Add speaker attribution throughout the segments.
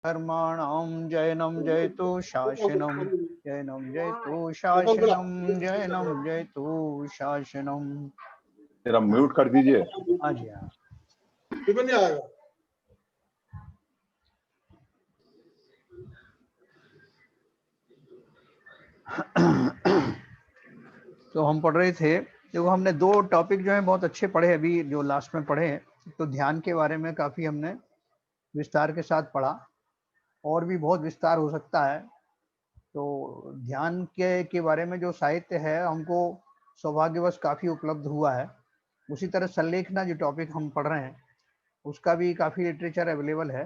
Speaker 1: कर्माणां जयनं जयतु शासनं जयनं जयतु शासनं जयनं जयतु शासनं।
Speaker 2: तेरा म्यूट कर दीजिए।
Speaker 1: हाँ जी हाँ।
Speaker 3: नहीं आएगा।
Speaker 1: तो हम पढ़ रहे थे, देखो हमने दो टॉपिक जो है बहुत अच्छे पढ़े अभी जो लास्ट में पढ़े हैं। तो ध्यान के बारे में काफ़ी हमने विस्तार के साथ पढ़ा, और भी बहुत विस्तार हो सकता है। तो ध्यान के बारे में जो साहित्य है हमको सौभाग्यवश काफ़ी उपलब्ध हुआ है। उसी तरह संलेखना जो टॉपिक हम पढ़ रहे हैं उसका भी काफ़ी लिटरेचर अवेलेबल है।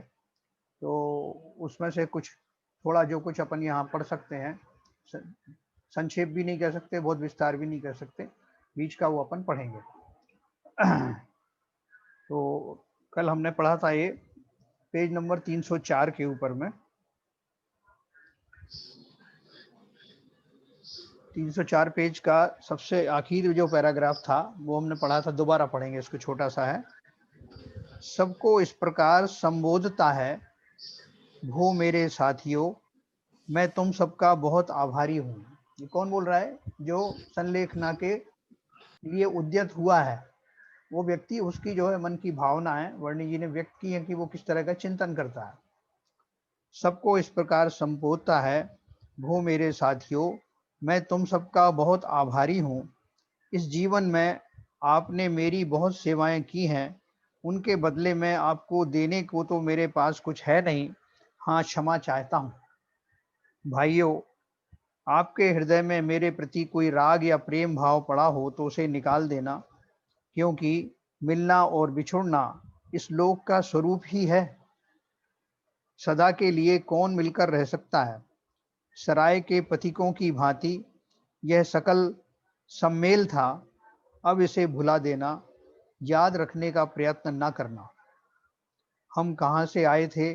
Speaker 1: तो उसमें से कुछ थोड़ा जो कुछ अपन यहाँ पढ़ सकते हैं, संक्षेप भी नहीं कह सकते, बहुत विस्तार भी नहीं कह सकते, बीच का वो अपन पढ़ेंगे। तो कल हमने पढ़ा था ये पेज नंबर 304 के ऊपर में, 304 पेज का सबसे आखिर जो पैराग्राफ था वो हमने पढ़ा था, दोबारा पढ़ेंगे इसको, छोटा सा है। सबको इस प्रकार संबोधता है, भो मेरे साथियों मैं तुम सबका बहुत आभारी हूँ। ये कौन बोल रहा है? जो संलेखना के लिए उद्यत हुआ है वो व्यक्ति, उसकी जो है मन की भावना है, वर्णी जी ने व्यक्त की है कि वो किस तरह का चिंतन करता है। सबको इस प्रकार संबोधता है, भो मेरे साथियों मैं तुम सबका बहुत आभारी हूँ। इस जीवन में आपने मेरी बहुत सेवाएं की हैं, उनके बदले में आपको देने को तो मेरे पास कुछ है नहीं, हाँ क्षमा चाहता हूँ। भाइयों, आपके हृदय में मेरे प्रति कोई राग या प्रेम भाव पड़ा हो तो उसे निकाल देना, क्योंकि मिलना और बिछुड़ना इस लोक का स्वरूप ही है। सदा के लिए कौन मिलकर रह सकता है? सराय के पथिकों की भांति यह सकल सम्मेल था, अब इसे भुला देना, याद रखने का प्रयत्न न करना। हम कहाँ से आए थे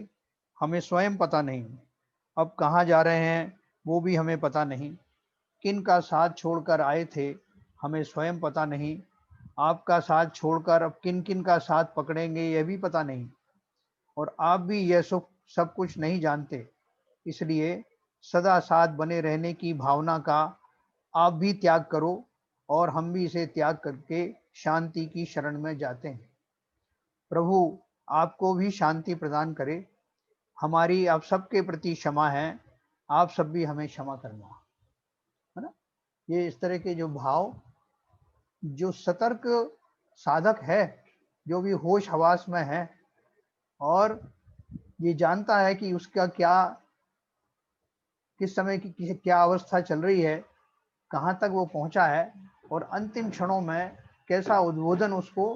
Speaker 1: हमें स्वयं पता नहीं, अब कहाँ जा रहे हैं वो भी हमें पता नहीं। किन का साथ छोड़कर आए थे हमें स्वयं पता नहीं, आपका साथ छोड़कर अब किन किन का साथ पकड़ेंगे यह भी पता नहीं। और आप भी यह सब कुछ नहीं जानते, इसलिए सदा साथ बने रहने की भावना का आप भी त्याग करो, और हम भी इसे त्याग करके शांति की शरण में जाते हैं। प्रभु आपको भी शांति प्रदान करे। हमारी आप सबके प्रति क्षमा है, आप सब भी हमें क्षमा करना, है ना। ये इस तरह के जो भाव, जो सतर्क साधक है, जो भी होश हवास में है और ये जानता है कि उसका क्या, किस समय की क्या अवस्था चल रही है, कहाँ तक वो पहुंचा है, और अंतिम क्षणों में कैसा उद्बोधन उसको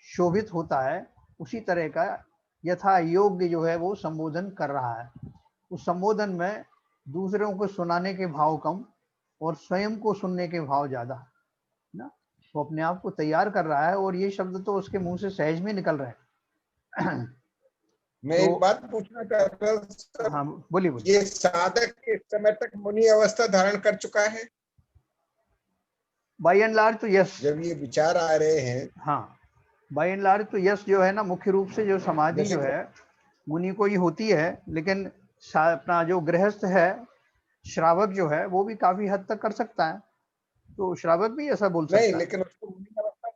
Speaker 1: शोभित होता है, उसी तरह का यथा योग्य जो है वो संबोधन कर रहा है। उस संबोधन में दूसरों को सुनाने के भाव कम और स्वयं को सुनने के भाव ज्यादा, ना। वो अपने आप को तैयार कर रहा है, और ये शब्द तो उसके मुंह से सहज में निकल रहे हैं।
Speaker 3: मैं एक बात पूछना चाहता हूँ।
Speaker 1: हाँ बोलिए बोलिए।
Speaker 3: ये साधक इस समय तक मुनि अवस्था धारण कर चुका है?
Speaker 1: बाय एंड लार्ज तो यस।
Speaker 3: जब ये विचार आ रहे हैं,
Speaker 1: हाँ, बाय एंड लार्ज तो यस जो है ना, मुख्य रूप से जो समाधि
Speaker 3: जैसे
Speaker 1: जो है मुनि को ही होती है, लेकिन अपना जो गृहस्थ है, श्रावक जो है, वो भी काफी हद तक कर सकता है। तो श्रावक भी ऐसा बोल
Speaker 3: नहीं,
Speaker 1: सकता है।
Speaker 3: लेकिन उसको मुनि अवस्था,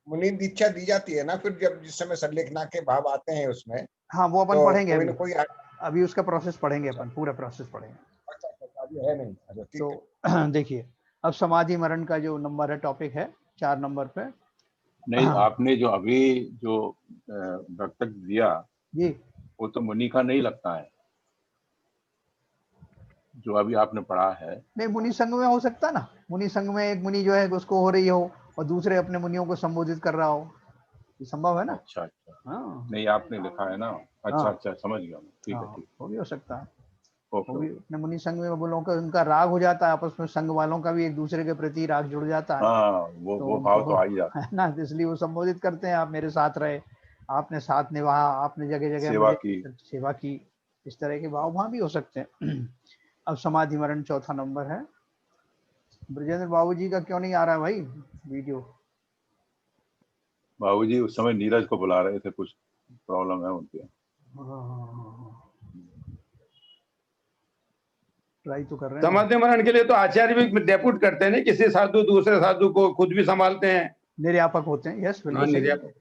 Speaker 3: मुनि दीक्षा दी जाती है ना फिर, जब जिस समय संलेखना के भाव आते हैं उसमें।
Speaker 1: हाँ वो अपन
Speaker 3: तो
Speaker 1: पढ़ेंगे
Speaker 3: कोई ना
Speaker 1: अभी,
Speaker 3: कोई
Speaker 1: अभी उसका प्रोसेस पढ़ेंगे अपन, पूरा प्रोसेस पढ़ेंगे।
Speaker 3: अभी है नहीं। अच्छा ठीक है।
Speaker 1: तो देखिए, अब समाधि मरण का जो नंबर है, टॉपिक है 4 नंबर पे।
Speaker 2: नहीं, आपने जो अभी जो वक्तव्य दिया
Speaker 1: जी,
Speaker 2: वो तो मुनि का नहीं लगता है, जो अभी आपने पढ़ा है।
Speaker 1: नहीं मुनि संघ में हो सकता ना, मुनि संघ में एक मुनि जो है उसको हो रही हो और दूसरे अपने मुनियों को संबोधित कर रहा हो, ये संभव है ना।
Speaker 2: अच्छा अच्छा,
Speaker 1: हाँ
Speaker 2: नहीं आपने लिखा है ना। अच्छा
Speaker 1: हाँ
Speaker 2: अच्छा, समझ गया मैं। ठीक है
Speaker 1: हाँ,
Speaker 2: ठीक।
Speaker 1: वो भी हो सकता है। वो
Speaker 2: ओके
Speaker 1: भी
Speaker 2: ओके।
Speaker 1: अपने मुनि संघ में बोलों का उनका राग हो जाता है, आपस में संघ वालों का भी एक दूसरे के प्रति राग जुड़ जाता है,
Speaker 2: हाँ,
Speaker 1: तो
Speaker 2: वो
Speaker 1: उनको
Speaker 2: भाव तो आ ही
Speaker 1: है
Speaker 2: जाता
Speaker 1: ना, तो इसलिए वो संबोधित करते हैं, आप मेरे साथ रहे, आपने साथ निभाया, आपने जगह
Speaker 2: है।
Speaker 1: जगह
Speaker 2: सेवा
Speaker 1: मुझे
Speaker 2: की।
Speaker 1: सेवा की। इस तरह के भाव वहां भी हो सकते हैं। अब समाधि मरण चौथा नंबर है। ब्रजेंद्र बाबू जी का क्यों नहीं आ रहा है भाई वीडियो?
Speaker 2: बाबूजी उस समय नीरज को बुला रहे थे, कुछ प्रॉब्लम है उनके।
Speaker 1: हाँ, ट्राई तो कर रहे हैं।
Speaker 4: समाधि मरण के लिए तो आचार्य भी डेप्यूट करते हैं ना, किसी साधु दूसरे साधु को, खुद भी संभालते हैं,
Speaker 1: निर्यापक होते हैं। यस,
Speaker 4: हाँ,
Speaker 1: बिल्कुल सही।
Speaker 4: निर्यापक।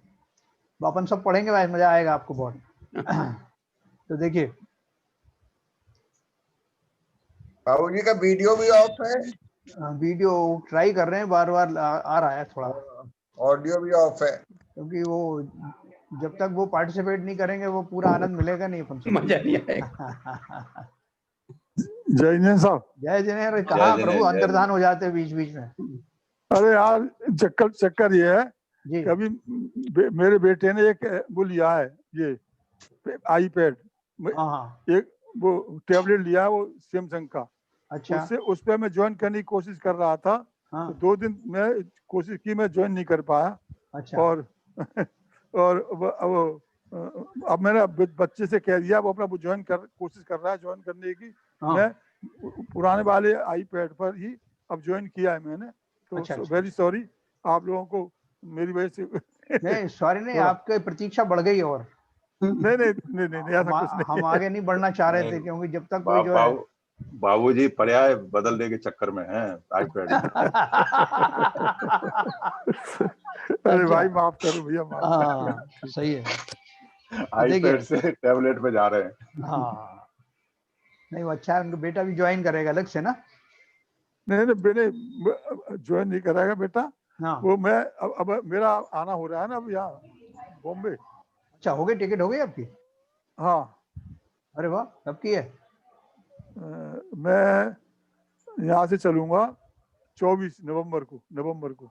Speaker 1: तो अपन सब पढ़ेंगे भाई, मजा आएगा आपको बहुत। तो देखिए,
Speaker 3: बाबू जी का वीडियो भी ऑफ है,
Speaker 1: वीडियो ट्राई कर रहे हैं, बार बार आ रहा है थोड़ा,
Speaker 3: ऑडियो भी ऑफ है,
Speaker 1: क्योंकि वो जब तक वो पार्टिसिपेट नहीं करेंगे वो पूरा आनंद मिलेगा नहीं अपन को।
Speaker 4: मजा नहीं आएगा।
Speaker 5: जय जैन साहब।
Speaker 1: जय जिनेन्द्र, कहाँ
Speaker 2: जय
Speaker 1: प्रभु
Speaker 2: जिनेन्द्र, जय
Speaker 1: अंतर्धान हो जाते हैं बीच बीच में।
Speaker 5: अरे यार चक्कर ये है,
Speaker 1: जी,
Speaker 5: कभी मेरे बेटे ने एक वो लिया है, ये आईपैड,
Speaker 1: हाँ हाँ,
Speaker 5: एक वो टैबलेट लिया है वो सैमसंग का,
Speaker 1: अच्छा,
Speaker 5: उससे उस पर मैं ज्वाइन करने की कोशिश कर रहा था,
Speaker 1: हाँ,
Speaker 5: तो 2 दिन मैं कोशिश की, मैं ज्वाइन नहीं कर पाया।
Speaker 1: अच्छा,
Speaker 5: और अब मैंने बच्चे से कह दिया, वो अपना ज्वाइन कर कोशिश कर रहा है ज्वाइन करने की।
Speaker 1: हाँ,
Speaker 5: मैं पुराने वाले आईपैड पर ही अब ज्वाइन किया है मैंने, तो
Speaker 1: अच्छा, अच्छा,
Speaker 5: वेरी सॉरी आप लोगों को मेरी वजह से।
Speaker 1: नहीं सॉरी नहीं,
Speaker 5: थोड़ा-
Speaker 1: आपकी प्रतीक्षा बढ़ गई। और
Speaker 5: नहीं ऐसा कुछ नहीं
Speaker 1: हम
Speaker 5: है।
Speaker 1: आगे नहीं बढ़ना चाह रहे थे,
Speaker 2: नहीं,
Speaker 1: क्योंकि जब तक कोई जो है
Speaker 2: बाबूजी पर्याय बदलने के चक्कर में हैं आईपैड।
Speaker 5: अरे
Speaker 1: अच्छा।
Speaker 5: भाई माफ करो भैया, माफ करो।
Speaker 1: हाँ, सही है।
Speaker 2: आईपैड से टैबलेट पे जा रहे हैं।
Speaker 1: हाँ, नहीं वो अच्छा है, उनका बेटा भी ज्वाइन करेगा अलग से ना।
Speaker 5: नहीं बेटे ज्वाइन नहीं कराएगा बेटा,
Speaker 1: हाँ,
Speaker 5: वो मैं अब मेरा आना हो रहा है ना अब यहाँ बॉम्बे।
Speaker 1: अच्छा, हो गई टिकट, हो गई आपकी?
Speaker 5: हाँ,
Speaker 1: अरे वाह, कब की है?
Speaker 5: मैं यहाँ से चलूंगा 24 नवंबर को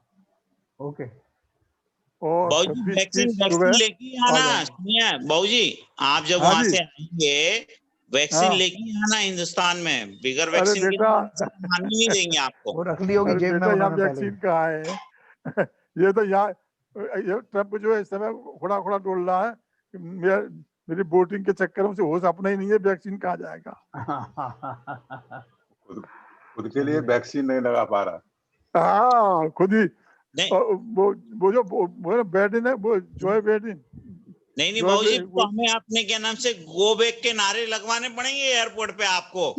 Speaker 1: ओके,
Speaker 5: और
Speaker 6: बाबूजी
Speaker 5: 26 की
Speaker 6: वैक्सीन
Speaker 5: सुबह
Speaker 6: लेके
Speaker 5: आ
Speaker 6: आना।
Speaker 5: जाऊंगा।
Speaker 6: सुनिए बाबूजी, आप जब
Speaker 5: हाँ
Speaker 6: वहां
Speaker 5: जी।
Speaker 6: से आएंगे वैक्सीन
Speaker 5: हाँ।
Speaker 6: लेके आना हिंदुस्तान में। बिगर
Speaker 5: अरे
Speaker 6: वैक्सीन के
Speaker 5: बेटा,
Speaker 6: मानने नहीं देंगे आपको।
Speaker 1: वो रख ली होगी
Speaker 5: अरे
Speaker 1: जेब में
Speaker 5: बेटा यहाँ
Speaker 1: उन्होंने पहले।
Speaker 5: वैक्सीन कहाँ है? ये तो यहाँ ये ट्रम्प जो है इस समय खुड़ा खुड़ा डोल रहा है कि मेरी वोटिंग के चक्कर में से होश अपना ही नहीं है, वैक्सीन कहाँ जाएगा।
Speaker 2: खुद के लिए वैक्सीन नहीं लगा पा रहा।
Speaker 5: हाँ, खुद ही
Speaker 6: नहीं
Speaker 5: वो जो बैडिन है, वो जॉय बैडिन।
Speaker 6: नहीं बाबूजी, तो हमें अपने क्या नाम से गो बैक के नारे लगवाने पड़ेंगे एयरपोर्ट पे आपको।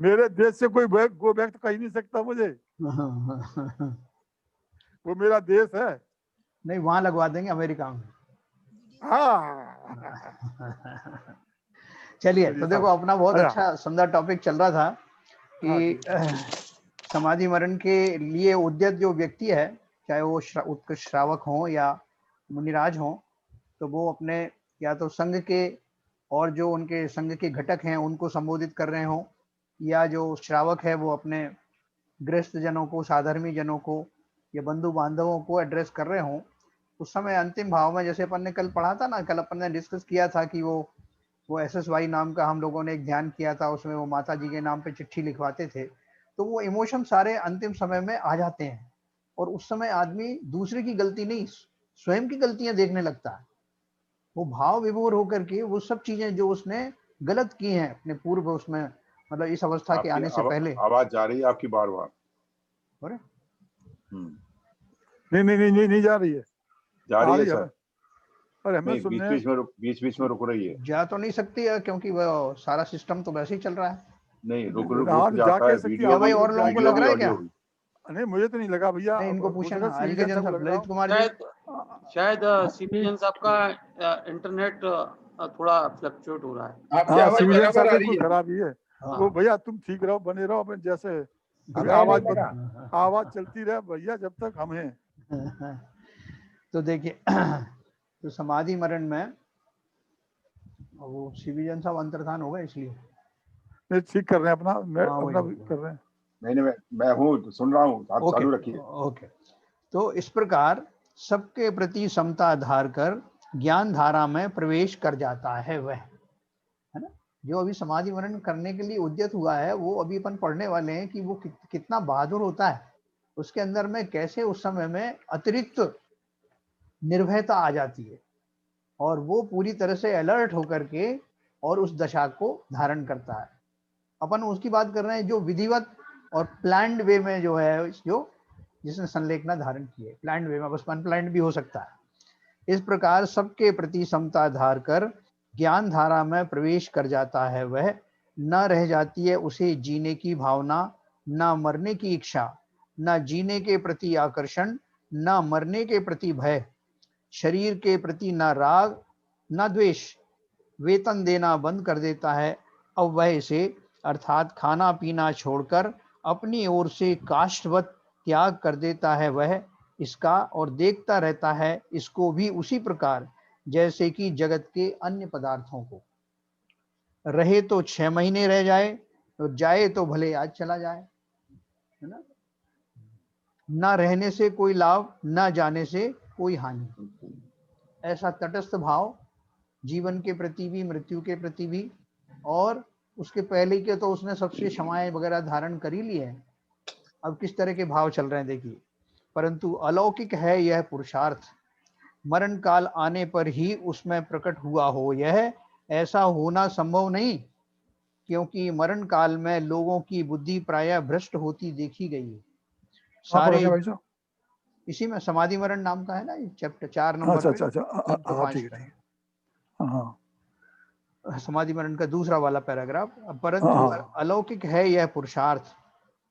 Speaker 5: मेरे देश से कोई गो बैक तो कह ही नहीं सकता मुझे, वो मेरा देश है।
Speaker 1: नहीं, वहां लगवा देंगे अमेरिका में।
Speaker 5: हाँ।
Speaker 1: चलिए, तो देखो अपना बहुत अच्छा सुंदर टॉपिक चल रहा था कि समाधि मरण के लिए उद्यत जो व्यक्ति है, चाहे वो उत्कृष्ट श्रावक हो या मुनिराज हो, तो वो अपने या तो संघ के और जो उनके संघ के घटक हैं उनको संबोधित कर रहे हो, या जो श्रावक है वो अपने गृहस्थ जनों को, साधर्मी जनों को या बंधु बांधवों को एड्रेस कर रहे हो। उस समय अंतिम भाव में, जैसे अपन ने कल पढ़ा था ना, कल अपन ने डिस्कस किया था कि वो SSY नाम का हम लोगों ने एक ध्यान किया था, उसमें वो माता जी के नाम पे चिट्ठी लिखवाते थे। तो वो इमोशन सारे अंतिम समय में आ जाते हैं, और उस समय आदमी दूसरे की गलती नहीं, स्वयं की गलतियां देखने लगता है। वो भाव विभोर होकर के वो सब चीजें जो उसने गलत की हैं अपने पूर्व उसमें, मतलब इस अवस्था के आने से पहले।
Speaker 2: आवाज जा रही है आपकी बार बार।
Speaker 1: अरे
Speaker 5: नहीं जा रही है।
Speaker 2: जा रही है सर।
Speaker 5: अरे हमें सुनने
Speaker 2: बीच में रुक रही है।
Speaker 1: जा तो नहीं सकती है, क्योंकि वो सारा सिस्टम तो वैसे ही चल रहा है।
Speaker 2: नहीं, रुक जाता है वीडियो।
Speaker 1: भाई और लोगों को लग रहा है क्या?
Speaker 5: नहीं, मुझे तो नहीं लगा भैया।
Speaker 1: नहीं, इनको पूछे ना, ललित कुमार जी।
Speaker 7: शायद सिविलियन साहब का इंटरनेट थोड़ा फ्लक्चुएट हो रहा है।
Speaker 4: आपकी आवाज बराबर आ रही है।
Speaker 5: खराब ही है। वो भैया तुम ठीक रहो, बने रहो अपने जैसे, आवाज चलती रहे भैया जब तक हम हैं।
Speaker 1: तो देखिए, तो समाधि मरण में वो सिविलियन साहब अंतर्धान होगा, इसलिए
Speaker 5: ठीक कर रहे हैं अपना, अपना कर रहे हैं।
Speaker 2: नहीं, मैं हूँ, सुन रहा हूँ, आप चालू रखिए।
Speaker 1: ओके। तो इस प्रकार सबके प्रति समता धार कर ज्ञान धारा में प्रवेश कर जाता है वह, है ना, जो अभी समाधि मरण करने के लिए उद्यत हुआ है। वो अभी अपन पढ़ने वाले हैं कि वो कितना बहादुर होता है, उसके अंदर में कैसे उस समय में अतिरिक्त निर्भयता आ जाती है, और वो पूरी तरह से अलर्ट होकर के और उस दशा को धारण करता है। अपन उसकी बात कर रहे हैं जो विधिवत और प्लान्ड वे में जो है, जो जिसने संलेखना धारण की है, प्लान्ड वे में, बस अनप्लान्ड भी हो सकता है। इस प्रकार सबके प्रति समता धार कर ज्ञान धारा में प्रवेश कर जाता है वह न रह जाती है उसे जीने की भावना, न मरने की इच्छा, न जीने के प्रति आकर्षण, न मरने के प्रति भय, शरीर के प्रति न राग न द्वेष। वेतन देना बंद कर देता है अब वह इसे, अर्थात खाना पीना छोड़कर अपनी ओर से काष्ठवत त्याग कर देता है वह इसका, और देखता रहता है इसको भी उसी प्रकार जैसे कि जगत के अन्य पदार्थों को। रहे तो 6 महीने रह जाए, तो जाए तो भले आज चला जाए, है ना। ना रहने से कोई लाभ, ना जाने से कोई हानि। ऐसा तटस्थ भाव जीवन के प्रति भी, मृत्यु के प्रति भी, और उसके पहले के तो उसने सबसे क्षमाएं वगैरह धारण कर ही ली है। अब किस तरह के भाव चल रहे हैं देखिए। परंतु अलौकिक है यह पुरुषार्थ, मरण काल आने पर ही उसमें प्रकट हुआ हो यह, ऐसा होना संभव नहीं, क्योंकि मरण काल में लोगों की बुद्धि प्रायः भ्रष्ट होती देखी गई है। सारे
Speaker 5: भाई साहब
Speaker 1: इसी में समाधि मरण नाम का है ना, चैप्टर 4 नंबर
Speaker 5: अच्छा अच्छा अच्छा,
Speaker 1: 3
Speaker 5: हाँ ठीक है, हाँ
Speaker 1: समाधि मरण का दूसरा वाला पैराग्राफ। परंतु
Speaker 5: हाँ।
Speaker 1: अलौकिक है यह पुरुषार्थ,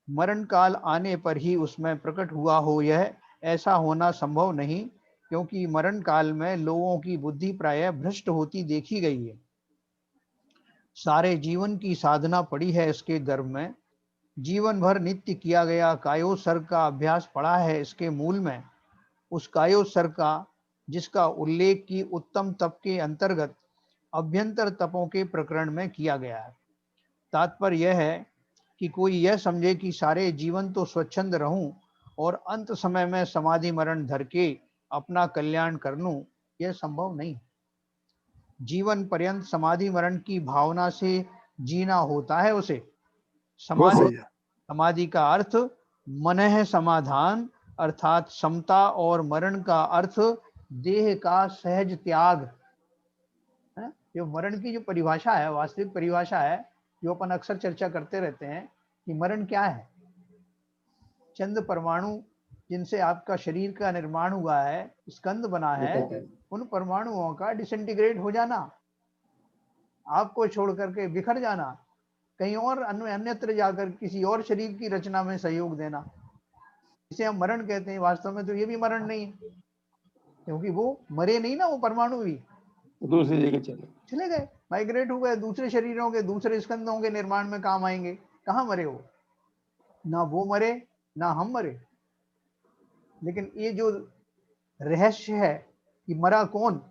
Speaker 1: मरण काल आने पर ही उसमें प्रकट हुआ हो यह, ऐसा होना संभव नहीं, क्योंकि मरण काल में लोगों की बुद्धि प्रायः भ्रष्ट होती देखी गई है। सारे जीवन की साधना पड़ी है इसके गर्भ में, जीवन भर नित्य किया गया कायोत्सर्ग का अभ्यास पड़ा है इसके मूल में। उस कायोत्सर्ग का जिसका उल्लेख की उत्तम तप के अंतर्गत अभ्यंतर तपों के प्रकरण में किया गया है। तात्पर्य यह है कि कोई यह समझे कि सारे जीवन तो स्वच्छंद रहूं और अंत समय में समाधि मरण धर के अपना कल्याण कर लूं, यह संभव नहीं। जीवन पर्यंत समाधि मरण की भावना से जीना होता है उसे। समाधि का अर्थ मनः समाधान, अर्थात समता, और मरण का अर्थ देह का सहज त्याग है। जो मरण की जो परिभाषा है, वास्तविक परिभाषा है, जो अपन अक्सर चर्चा करते रहते हैं कि मरण क्या है। चंद परमाणु जिनसे आपका शरीर का निर्माण हुआ है, स्कंद बना है, उन परमाणुओं का डिसइंटीग्रेट हो जाना, आपको छोड़ करके बिखर जाना, कहीं और अन्यत्र जाकर किसी और शरीर की रचना में सहयोग देना, इसे हम मरण कहते हैं। वास्तव में तो ये भी मरण नहीं है, क्योंकि वो मरे नहीं ना, वो परमाणु भी
Speaker 4: दूसरी जगह
Speaker 1: चले गए, माइग्रेट हो गए, दूसरे शरीरों के, दूसरे स्कंदों के निर्माण में काम आएंगे। कहाँ मरे वो? ना वो मरे ना हम मरे। लेकिन ये जो रहस्य है कि मरा कौन,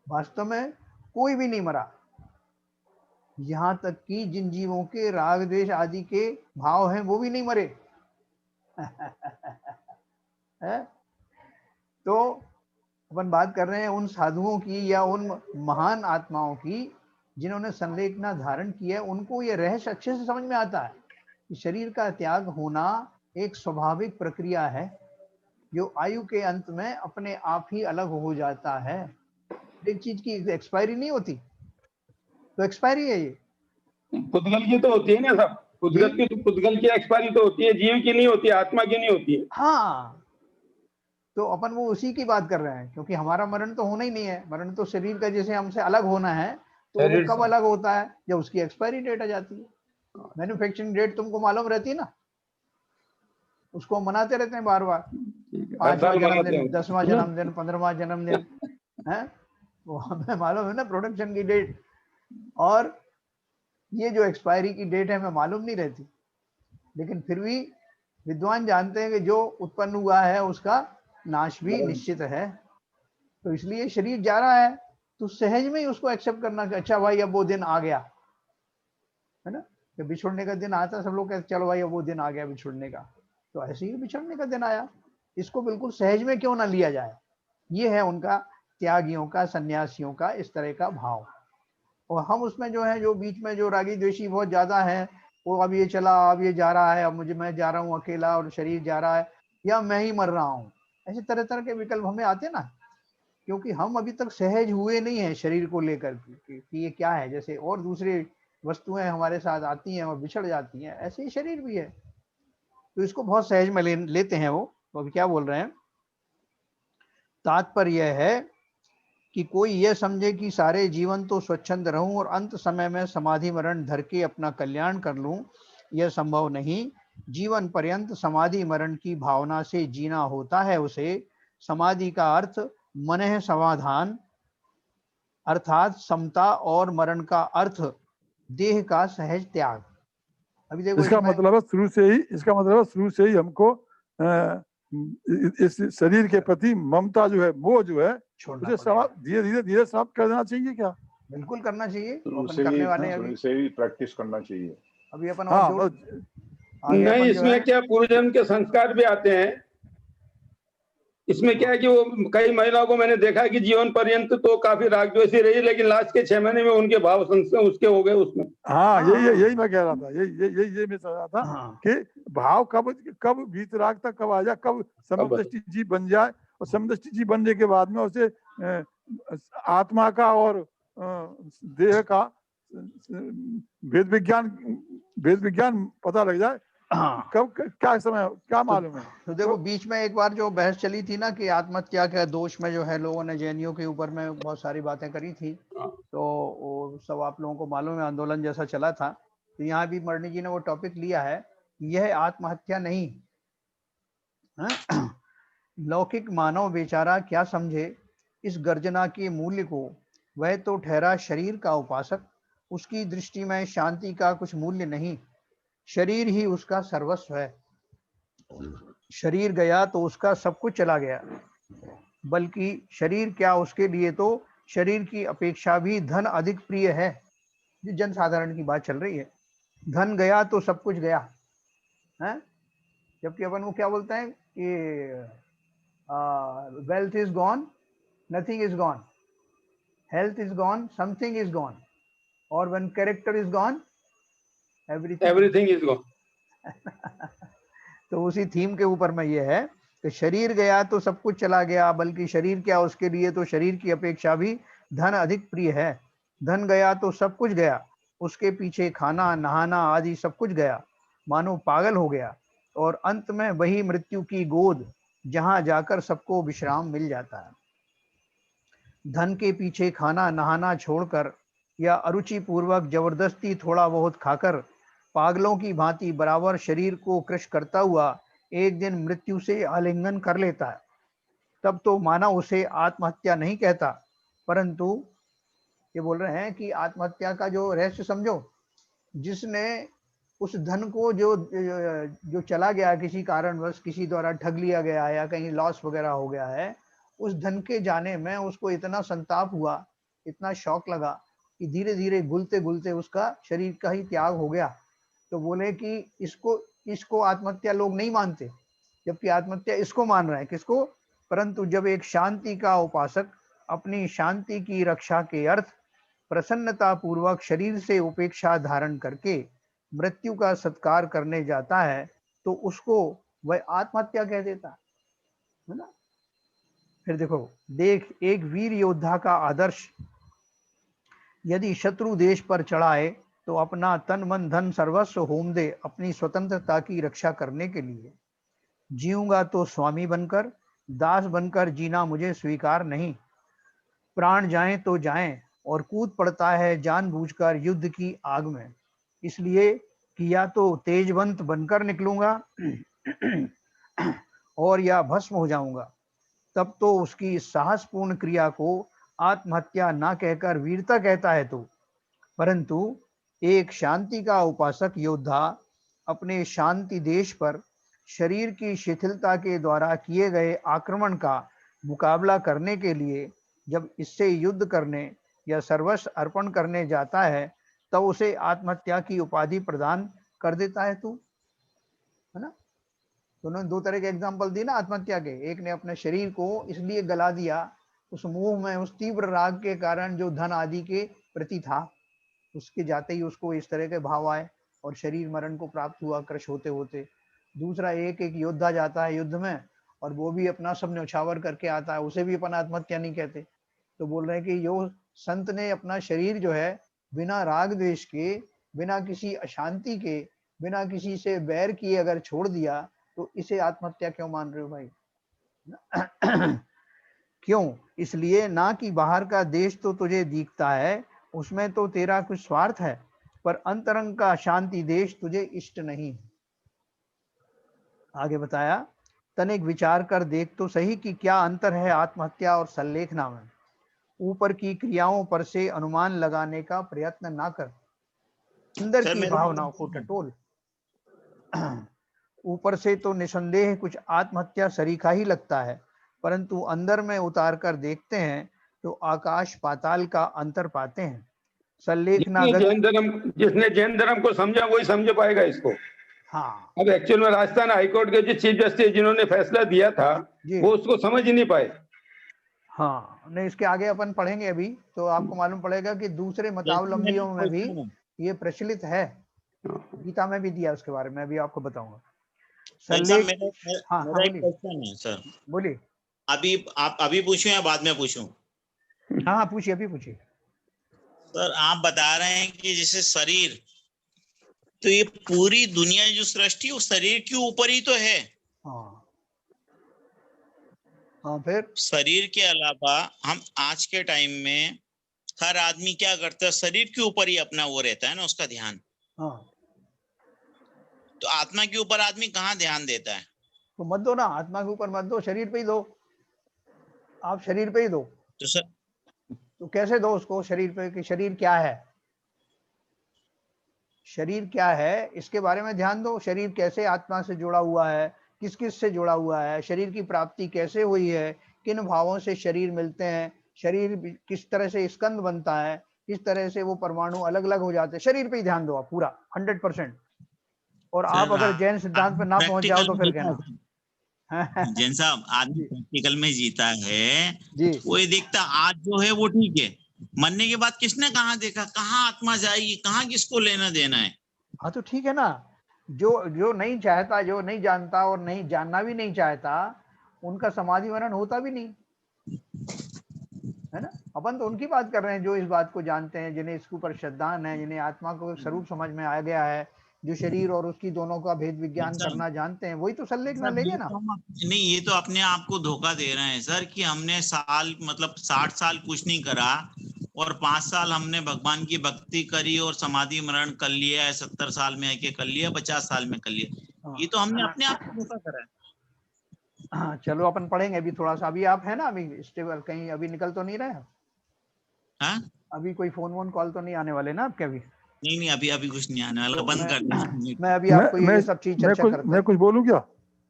Speaker 1: वास्तव में कोई भी नहीं मरा। यहां तक कि जिन जीवों के राग द्वेष आदि के भाव हैं वो भी नहीं मरे। है? तो अपन बात कर रहे हैं उन साधुओं की या उन महान आत्माओं की जिन्होंने संलेखना धारण किया है। उनको ये रहस्य अच्छे से समझ में आता है कि शरीर का त्याग होना एक स्वाभाविक प्रक्रिया है, जो आयु के अंत में अपने आप ही अलग हो जाता है। एक चीज की एक्सपायरी नहीं होती, तो एक्सपायरी है ये।
Speaker 4: पुद्गल की तो होती है ना सब, पुद्गल की एक्सपायरी तो होती है, जीव की नहीं होती, आत्मा की नहीं होती है।
Speaker 1: हाँ, तो अपन वो उसी की बात कर रहे हैं, क्योंकि हमारा मरण तो होना ही नहीं है। मरण तो शरीर का जैसे हमसे अलग होना है, तो वो कब अलग होता है? जब उसकी एक्सपायरी डेट आ जाती है। मैन्युफैक्चरिंग डेट तुमको मालूम रहती है ना, उसको मनाते रहते हैं बार बार, 5वां जन्मदिन, 10वां जन्मदिन, 15वां जन्मदिन है, वो हमें मालूम है ना प्रोडक्शन की डेट। और ये जो एक्सपायरी की डेट है हमें मालूम नहीं रहती, लेकिन फिर भी विद्वान जानते हैं कि जो उत्पन्न हुआ है उसका नाश भी निश्चित है। तो इसलिए शरीर जा रहा है तो सहज में ही उसको एक्सेप्ट करना कि अच्छा भाई अब वो दिन आ गया, है ना। जब बिछुड़ने का दिन आता है, सब लोग कहते चलो भाई अब वो दिन आ गया बिछुड़ने का, तो ऐसे ही बिछुड़ने का दिन आया, इसको बिल्कुल सहज में क्यों ना लिया जाए। ये है उनका, त्यागियों का, सन्यासियों का इस तरह का भाव। और हम उसमें जो है, जो बीच में जो रागी द्वेषी बहुत ज्यादा है, वो अब ये चला, अब ये जा रहा है, अब मैं जा रहा हूँ अकेला और शरीर जा रहा है, या मैं ही मर रहा हूँ, ऐसे तरह तरह के विकल्प हमें आते ना, क्योंकि हम अभी तक सहज हुए नहीं है शरीर को लेकर कि ये क्या है। जैसे और दूसरे वस्तुएं हमारे साथ आती हैं और बिछड़ जाती हैं, ऐसे ही शरीर भी है, तो इसको बहुत सहज में लेते हैं वो। तो अभी क्या बोल रहे हैं, तात्पर्य है कि कोई यह समझे कि सारे जीवन तो स्वच्छंद रहूं और अंत समय में समाधि मरण धर के अपना कल्याण कर लूं, यह संभव नहीं। जीवन पर्यंत समाधि मरण की भावना से जीना होता है उसे। समाधि का अर्थ मनः समाधान अर्थात समता और मरण का अर्थ देह का सहज त्याग। अभी देखो
Speaker 5: इसका मतलब है शुरू से ही हमको इस शरीर के प्रति ममता जो है, मोह जो है, उसे धीरे धीरे समाप्त कर देना चाहिए। क्या?
Speaker 1: बिल्कुल करना चाहिए।
Speaker 2: शुरू
Speaker 1: अपन
Speaker 2: से
Speaker 1: करने
Speaker 2: ही
Speaker 1: वाले हैं अभी।
Speaker 2: शुरू से ही प्रैक्टिस करना चाहिए।
Speaker 1: अभी अपन
Speaker 5: हाँ,
Speaker 1: और
Speaker 4: नहीं,
Speaker 1: अपन जो
Speaker 4: इसमें
Speaker 1: है
Speaker 4: क्या पूर्वजन्म के संस्कार भी आते हैं। इसमें क्या है कि वो कई महिलाओं को मैंने देखा कि जीवन पर्यंत तो काफी रागद्वेषी रही, लेकिन लास्ट के 6 महीने में उनके भाव संस्कार उसके हो गए उसमें।
Speaker 5: हाँ, यही मैं कह रहा था, यही मैं समझ रहा था कि भाव कब वीतराग तक कब आ जाए, कब समदृष्टि जीव बन जाए, और समदृष्टि जीव बनने के बाद में उसे आत्मा का और देह का भेद विज्ञान पता लग जाए। कब क्या समय क्या मालूम है।
Speaker 1: तो देखो बीच में एक बार जो बहस चली थी ना कि आत्महत्या के दोष में जो है लोगों ने जैनियों के ऊपर में बहुत सारी बातें करी थी, तो वो सब आप लोगों को मालूम है, आंदोलन जैसा चला था। तो यहाँ भी मरनी जी ने वो टॉपिक लिया है, यह आत्महत्या नहीं। लौकिक मानव बेचारा क्या समझे इस गर्जना के मूल्य को। वह तो ठहरा शरीर का उपासक, उसकी दृष्टि में शांति का कुछ मूल्य नहीं। शरीर ही उसका सर्वस्व है। शरीर गया तो उसका सब कुछ चला गया, बल्कि शरीर क्या उसके लिए तो शरीर की अपेक्षा भी धन अधिक प्रिय है। ये जनसाधारण की बात चल रही है। धन गया तो सब कुछ गया है, जबकि अपन को क्या बोलते हैं कि wealth is gone, nothing is gone, health is gone, something is gone, और when character is gone everything is gone. तो उसी थीम के ऊपर में ये है कि शरीर गया तो सब कुछ चला गया, बल्कि शरीर क्या उसके लिए तो शरीर की अपेक्षा भी धन अधिक प्रिय है। धन गया तो सब कुछ गया, उसके पीछे खाना नहाना आदि सब कुछ गया, मानो पागल हो गया। और अंत में वही मृत्यु की गोद जहां जाकर सबको विश्राम मिल जाता है। धन के पीछे खाना नहाना छोड़कर या अरुचि पूर्वक जबरदस्ती थोड़ा बहुत खाकर पागलों की भांति बराबर शरीर को क्रश करता हुआ एक दिन मृत्यु से आलिंगन कर लेता है, तब तो मानव उसे आत्महत्या नहीं कहता, परंतु ये बोल रहे हैं कि आत्महत्या का जो रहस्य समझो। जिसने उस धन को जो चला गया किसी कारणवश, किसी द्वारा ठग लिया गया या कहीं लॉस वगैरह हो गया है, उस धन के जाने में उसको इतना संताप हुआ, इतना शौक लगा कि धीरे धीरे घुलते घुलते उसका शरीर का ही त्याग हो गया। तो बोले कि इसको आत्महत्या लोग नहीं मानते, जबकि आत्महत्या इसको मान रहे हैं। किसको? परंतु जब एक शांति का उपासक अपनी शांति की रक्षा के अर्थ प्रसन्नता पूर्वक शरीर से उपेक्षा धारण करके मृत्यु का सत्कार करने जाता है, तो उसको वह आत्महत्या कह देता है ना। फिर देखो, देख एक वीर योद्धा का आदर्श यदि शत्रु देश पर चढ़ाए तो अपना तन मन धन सर्वस्व होम दे अपनी स्वतंत्रता की रक्षा करने के लिए। जीऊंगा तो स्वामी बनकर, दास बनकर जीना मुझे स्वीकार नहीं। प्राण जाएं तो जाएं, और कूद पड़ता है जानबूझकर युद्ध की आग में, इसलिए कि या तो तेजवंत बनकर निकलूंगा और या भस्म हो जाऊंगा। तब तो उसकी साहसपूर्ण क्रिया को आत्महत्या ना कहकर वीरता कहता है तू। परंतु एक शांति का उपासक योद्धा अपने शांति देश पर शरीर की शिथिलता के द्वारा किए गए आक्रमण का मुकाबला करने के लिए जब इससे युद्ध करने या सर्वस्व अर्पण करने जाता है, तब उसे आत्महत्या की उपाधि प्रदान कर देता है तू, है ना। तो उन्होंने दो तरह के एग्जाम्पल दिए ना आत्महत्या के। एक ने अपने शरीर को इसलिए गला दिया उस मोह में, उस तीव्र राग के कारण जो धन आदि के प्रति था, उसके जाते ही उसको इस तरह के भाव आए और शरीर मरण को प्राप्त हुआ क्रश होते होते। दूसरा एक योद्धा जाता है युद्ध में और वो भी अपना सब न्यौछावर करके आता है, उसे भी अपन आत्महत्या नहीं कहते। तो बोल रहे हैं कि यो संत ने अपना शरीर जो है बिना राग द्वेष के, बिना किसी अशांति के, बिना किसी से बैर किए अगर छोड़ दिया, तो इसे आत्महत्या क्यों मान रहे हो भाई। क्यों? इसलिए ना कि बाहर का देश तो तुझे दिखता है, उसमें तो तेरा कुछ स्वार्थ है, पर अंतरंग का शांति देश तुझे इष्ट नहीं है। आगे बताया, तनिक विचार कर देख तो सही कि क्या अंतर है आत्महत्या और संलेखना में। ऊपर की क्रियाओं पर से अनुमान लगाने का प्रयत्न ना कर, अंदर की भावनाओं को टटोल। ऊपर से तो निसंदेह कुछ आत्महत्या सरीखा ही लगता है, परंतु अंदर में उतार कर देखते हैं तो आकाश पाताल का अंतर पाते हैं।
Speaker 4: जिसने जैन धर्म को समझा वही समझ पाएगा इसको।
Speaker 1: हाँ,
Speaker 4: अब एक्चुअल में राजस्थान हाईकोर्ट के जो चीफ जस्टिस जिन्होंने फैसला दिया था वो उसको समझ ही नहीं पाए।
Speaker 1: हाँ, नहीं, इसके आगे अपन पढ़ेंगे अभी तो आपको मालूम पड़ेगा कि दूसरे मतावलंबियों में भी ये प्रचलित है, गीता में भी दिया उसके बारे में, अभी आपको बताऊंगा।
Speaker 6: मेरा एक क्वेश्चन है सर।
Speaker 1: बोलिए।
Speaker 6: अभी आप अभी पूछूं या बाद में पूछूं?
Speaker 1: हाँ, पूछिए, अभी पूछिए।
Speaker 6: सर आप बता रहे हैं कि जैसे शरीर, तो ये पूरी दुनिया जो सृष्टि उस शरीर के ऊपर ही तो है।
Speaker 1: हाँ, फिर
Speaker 6: शरीर के अलावा हम आज के टाइम में हर आदमी क्या करता है, शरीर के ऊपर ही अपना वो रहता है ना, उसका ध्यान।
Speaker 1: हाँ,
Speaker 6: तो आत्मा के ऊपर आदमी कहाँ ध्यान देता है?
Speaker 1: तो मत दो ना, आत्मा के ऊपर मत दो, शरीर पे ही दो। आप शरीर पे ही दो।
Speaker 6: तो सर,
Speaker 1: तो कैसे दो उसको शरीर पे, कि शरीर क्या है, शरीर क्या है इसके बारे में ध्यान दो। शरीर कैसे आत्मा से जुड़ा हुआ है, किस किस से जुड़ा हुआ है, शरीर की प्राप्ति कैसे हुई है, किन भावों से शरीर मिलते हैं, शरीर किस तरह से स्कंद बनता है, किस तरह से वो परमाणु अलग अलग हो जाते हैं, शरीर पे ही ध्यान दो आप पूरा 100%। और आप अगर जैन सिद्धांत पे ना पहुंच जाओ तो फिर कहना।
Speaker 6: जैन साहब आदमी प्रैक्टिकल में जीता है
Speaker 1: जी।
Speaker 6: वो ये देखता आज जो है वो ठीक है, मरने के बाद किसने कहाँ देखा, कहाँ आत्मा जाएगी, कहाँ किसको लेना देना है।
Speaker 1: हाँ, तो ठीक है ना, जो नहीं चाहता, जो नहीं जानता और नहीं जानना भी नहीं चाहता, उनका समाधि मरण होता भी नहीं है ना। अपन तो उनकी बात कर रहे हैं जो इस बात को जानते हैं, जिन्हें इसके ऊपर श्रद्धान है, जिन्हें आत्मा को स्वरूप समझ में आ गया है, जो शरीर और उसकी दोनों का भेद विज्ञान करना जानते हैं, वही तो संलेखना लेंगे ना।
Speaker 6: नहीं, ये तो अपने आप को धोखा दे रहे हैं सर कि हमने साल मतलब 60 साल कुछ नहीं करा और 5 साल हमने भगवान की भक्ति करी और समाधि मरण कर लिया है, 70 साल में आके कर लिया, 50 साल में कर लिया। ये तो हमने अपने आप को धोखा करा है।
Speaker 1: हाँ, चलो अपन पढ़ेंगे अभी थोड़ा सा। अभी आप है ना, अभी स्टेबल, कहीं अभी निकल तो नहीं रहे?
Speaker 6: हाँ,
Speaker 1: अभी कोई फोन वोन कॉल तो नहीं आने वाले ना आपके? अभी
Speaker 6: नहीं, अभी कुछ नहीं आने वाला, बंद कर दें।
Speaker 1: मैं अभी आपको ये सब चीज चर्चा करता हूं।
Speaker 5: मैं कुछ बोलूं क्या?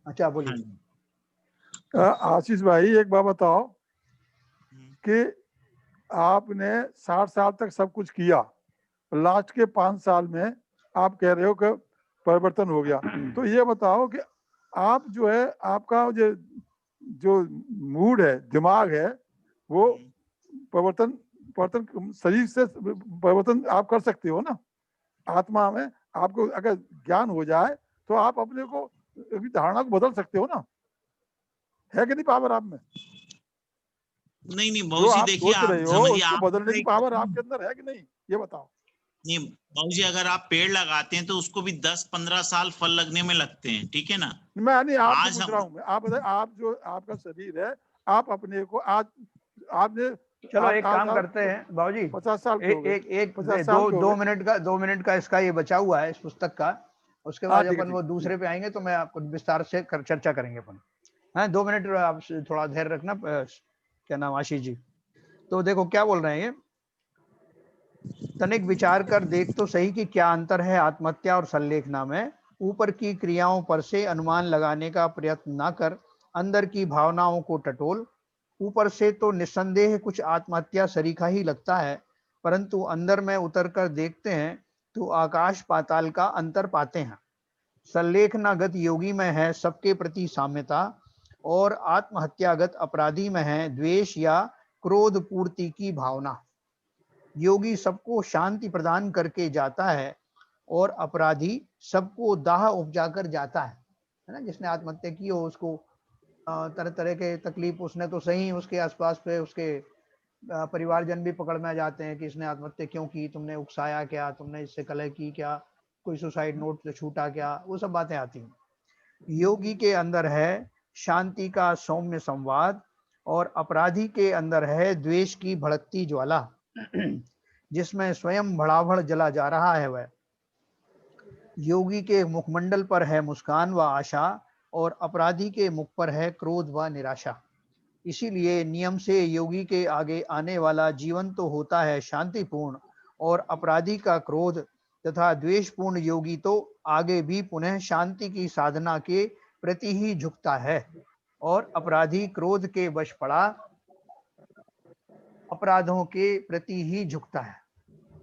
Speaker 1: अच्छा, बोलिए।
Speaker 5: आशीष भाई, एक बात बताओ कि आपने 60 साल तक सब कुछ किया, लास्ट के 5 साल में आप कह रहे हो कि परिवर्तन हो गया, तो ये बताओ कि आप जो है, आपका जो मूड है, दिमाग है, वो परिवर्तन शरीर से परिवर्तन आप कर सकते हो ना। आत्मा में आपको अगर ज्ञान हो जाए तो आप अपने को धारणा को बदल सकते हो ना, है कि नहीं पावर आप में?
Speaker 6: नहीं बहुत सी देखिए, आप समझिए, आप
Speaker 5: बदलने की पावर आपके अंदर है कि नहीं, ये बताओ।
Speaker 6: नहीं बाबूजी, अगर आप पेड़ लगाते हैं तो उसको भी 10-15 साल फल लगने में लगते हैं, ठीक है ना।
Speaker 5: मैं नहीं आपसे पूछ रहा हूँ, आप जो आपका शरीर है, आप अपने को आज आपने,
Speaker 1: चलो एक काम करते हैं बाबूजी,
Speaker 5: 50 साल
Speaker 1: एक 2 मिनट का इसका ये बचा हुआ है इस पुस्तक का, उसके बाद अपन वो दूसरे पे आएंगे तो मैं आपको विस्तार से चर्चा करेंगे अपन। हाँ, 2 मिनट आप थोड़ा धैर्य रखना। क्या नाम, आशीष जी। तो देखो क्या बोल रहे हैं, ये तनिक विचार कर देख तो सही कि क्या अंतर है आत्महत्या और संलेखना में। ऊपर की क्रियाओं पर से अनुमान लगाने का प्रयत्न ना कर, अंदर की भावनाओं को टटोल। ऊपर से तो निस्संदेह कुछ आत्महत्या सरीखा ही लगता है, परंतु अंदर में उतर कर देखते हैं तो आकाश पाताल का अंतर पाते हैं। संलेखनागत योगी में है सबके प्रति साम्यता, और आत्महत्यागत अपराधी में है द्वेष या क्रोध पूर्ति की भावना। योगी सबको शांति प्रदान करके जाता है और अपराधी सबको दाह उपजा कर जाता है ना। जिसने आत्महत्या की हो उसको तरह तरह के तकलीफ, उसने तो सही, उसके आसपास पे उसके परिवारजन भी पकड़ में आ जाते हैं कि इसने आत्महत्या क्यों की, तुमने उकसाया क्या, तुमने इससे कलह की क्या, कोई सुसाइड नोट छूटा क्या, वो सब बातें आती हैं। योगी के अंदर है शांति का सौम्य संवाद और अपराधी के अंदर है द्वेष की भड़कती ज्वाला, जिसमें स्वयं भड़ाभड़ जला जा रहा है। वह योगी के मुखमंडल पर है मुस्कान व आशा, और अपराधी के मुख पर है क्रोध व निराशा। इसीलिए नियम से योगी के आगे आने वाला जीवन तो होता है शांतिपूर्ण, और अपराधी का क्रोध तथा द्वेषपूर्ण योगी तो आगे भी पुनः शांति की साधना के प्रति ही झुकता है, और अपराधी क्रोध के वश पड़ा अपराधों के प्रति ही झुकता है।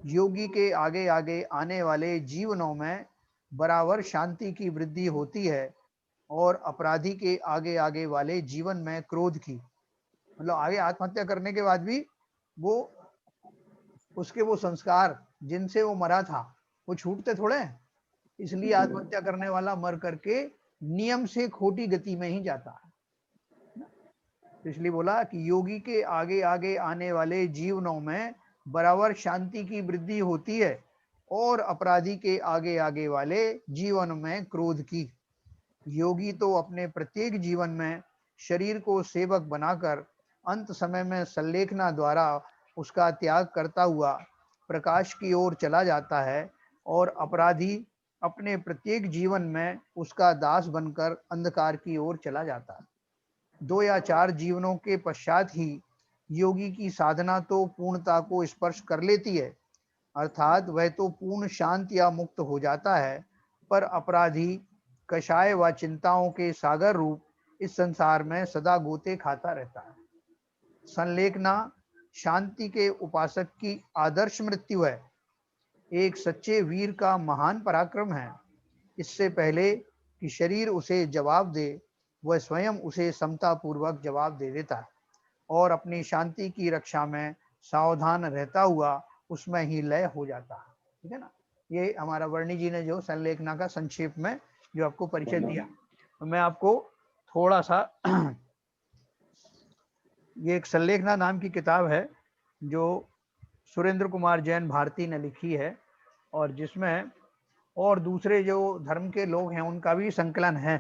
Speaker 1: योगी के आगे आगे आने वाले जीवनों में बराबर शांति की वृद्धि होती है, और अपराधी के आगे आगे वाले जीवन में क्रोध की, मतलब आगे आत्महत्या करने के बाद भी वो उसके वो संस्कार जिनसे वो मरा था वो छूटते थोड़े हैं। इसलिए आत्महत्या करने वाला मर करके नियम से खोटी गति में ही जाता है। इसलिए बोला कि योगी के आगे आगे आने वाले जीवनों में बराबर शांति की वृद्धि होती है, और अपराधी के आगे आगे वाले जीवन में क्रोध की। योगी तो अपने प्रत्येक जीवन में शरीर को सेवक बनाकर अंत समय में संलेखना द्वारा उसका त्याग करता हुआ प्रकाश की ओर चला जाता है, और अपराधी अपने प्रत्येक जीवन में उसका दास बनकर अंधकार की ओर चला जाता है। 2 या 4 जीवनों के पश्चात ही योगी की साधना तो पूर्णता को स्पर्श कर लेती है, अर्थात वह तो पूर्ण शांत या मुक्त हो जाता है। पर अपराधी कषाय व चिंताओं के सागर रूप इस संसार में सदा गोते खाता रहता है। संलेखना शांति के उपासक की आदर्श मृत्यु है, एक सच्चे वीर का महान पराक्रम है। इससे पहले कि शरीर उसे जवाब दे, वह स्वयं उसे समता पूर्वक जवाब दे देता है, और अपनी शांति की रक्षा में सावधान रहता हुआ उसमें ही लय हो जाता है। ठीक है ना। ये हमारा वर्णी जी ने जो संलेखना का संक्षेप में जो आपको परिचय दिया, तो मैं आपको थोड़ा सा ये एक संलेखना नाम की किताब है जो सुरेंद्र कुमार जैन भारती ने लिखी है, और जिसमें और दूसरे जो धर्म के लोग हैं उनका भी संकलन है,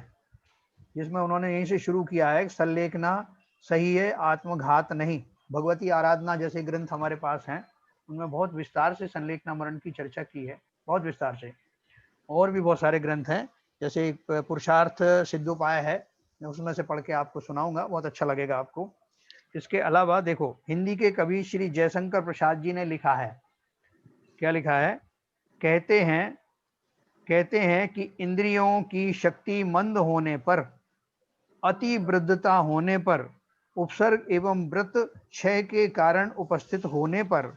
Speaker 1: जिसमें उन्होंने यहीं से शुरू किया है। संलेखना सही है, आत्मघात नहीं। भगवती आराधना जैसे ग्रंथ हमारे पास हैं, उनमें बहुत विस्तार से संलेखना मरण की चर्चा की है, बहुत विस्तार से। और भी बहुत सारे ग्रंथ हैं, जैसे एक पुरुषार्थ सिद्धोपाय है, मैं उसमें से पढ़ के आपको सुनाऊंगा, बहुत अच्छा लगेगा आपको। इसके अलावा देखो, हिंदी के कवि श्री जयशंकर प्रसाद जी ने लिखा है, क्या लिखा है? कहते हैं कि इंद्रियों की शक्ति मंद होने पर, अति वृद्धता होने पर, उपसर्ग एवं व्रत क्षय के कारण उपस्थित होने पर,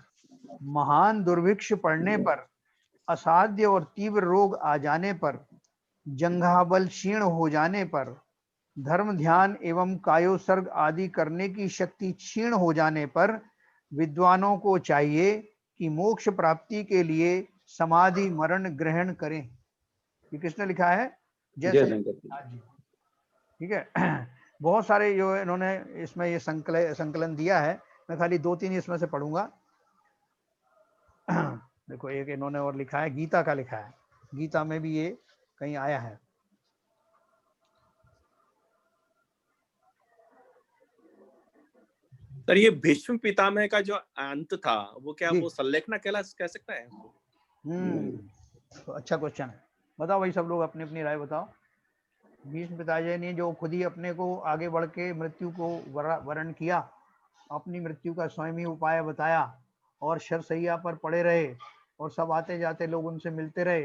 Speaker 1: महान दुर्भिक्ष पड़ने पर, असाध्य और तीव्र रोग आ जाने पर, जंघाबल क्षीण हो जाने पर, धर्म ध्यान एवं कायोसर्ग आदि करने की शक्ति क्षीण हो जाने पर विद्वानों को चाहिए कि मोक्ष प्राप्ति के लिए समाधि मरण ग्रहण करें। ये किसने लिखा है? जयशंकर जी। ठीक है। बहुत सारे जो इन्होंने इसमें ये संकलन दिया है, मैं खाली 2-3 इसमें से पढ़ूंगा। देखो, एक इन्होंने और लिखा है, गीता का लिखा है, गीता में भी ये कहीं आया है।
Speaker 8: सर, ये भीष्म पितामह का जो अंत था वो क्या वो संलेखना कह सकता है?
Speaker 1: तो अच्छा क्वेश्चन है, बताओ भाई, सब लोग अपनी अपनी राय बताओ। भीष्म पितामह ने जो खुद ही अपने को आगे बढ़ के मृत्यु को वर्ण किया, अपनी मृत्यु का स्वयं ही उपाय बताया, और शरशैया पर पड़े रहे, और सब आते जाते लोग उनसे मिलते रहे,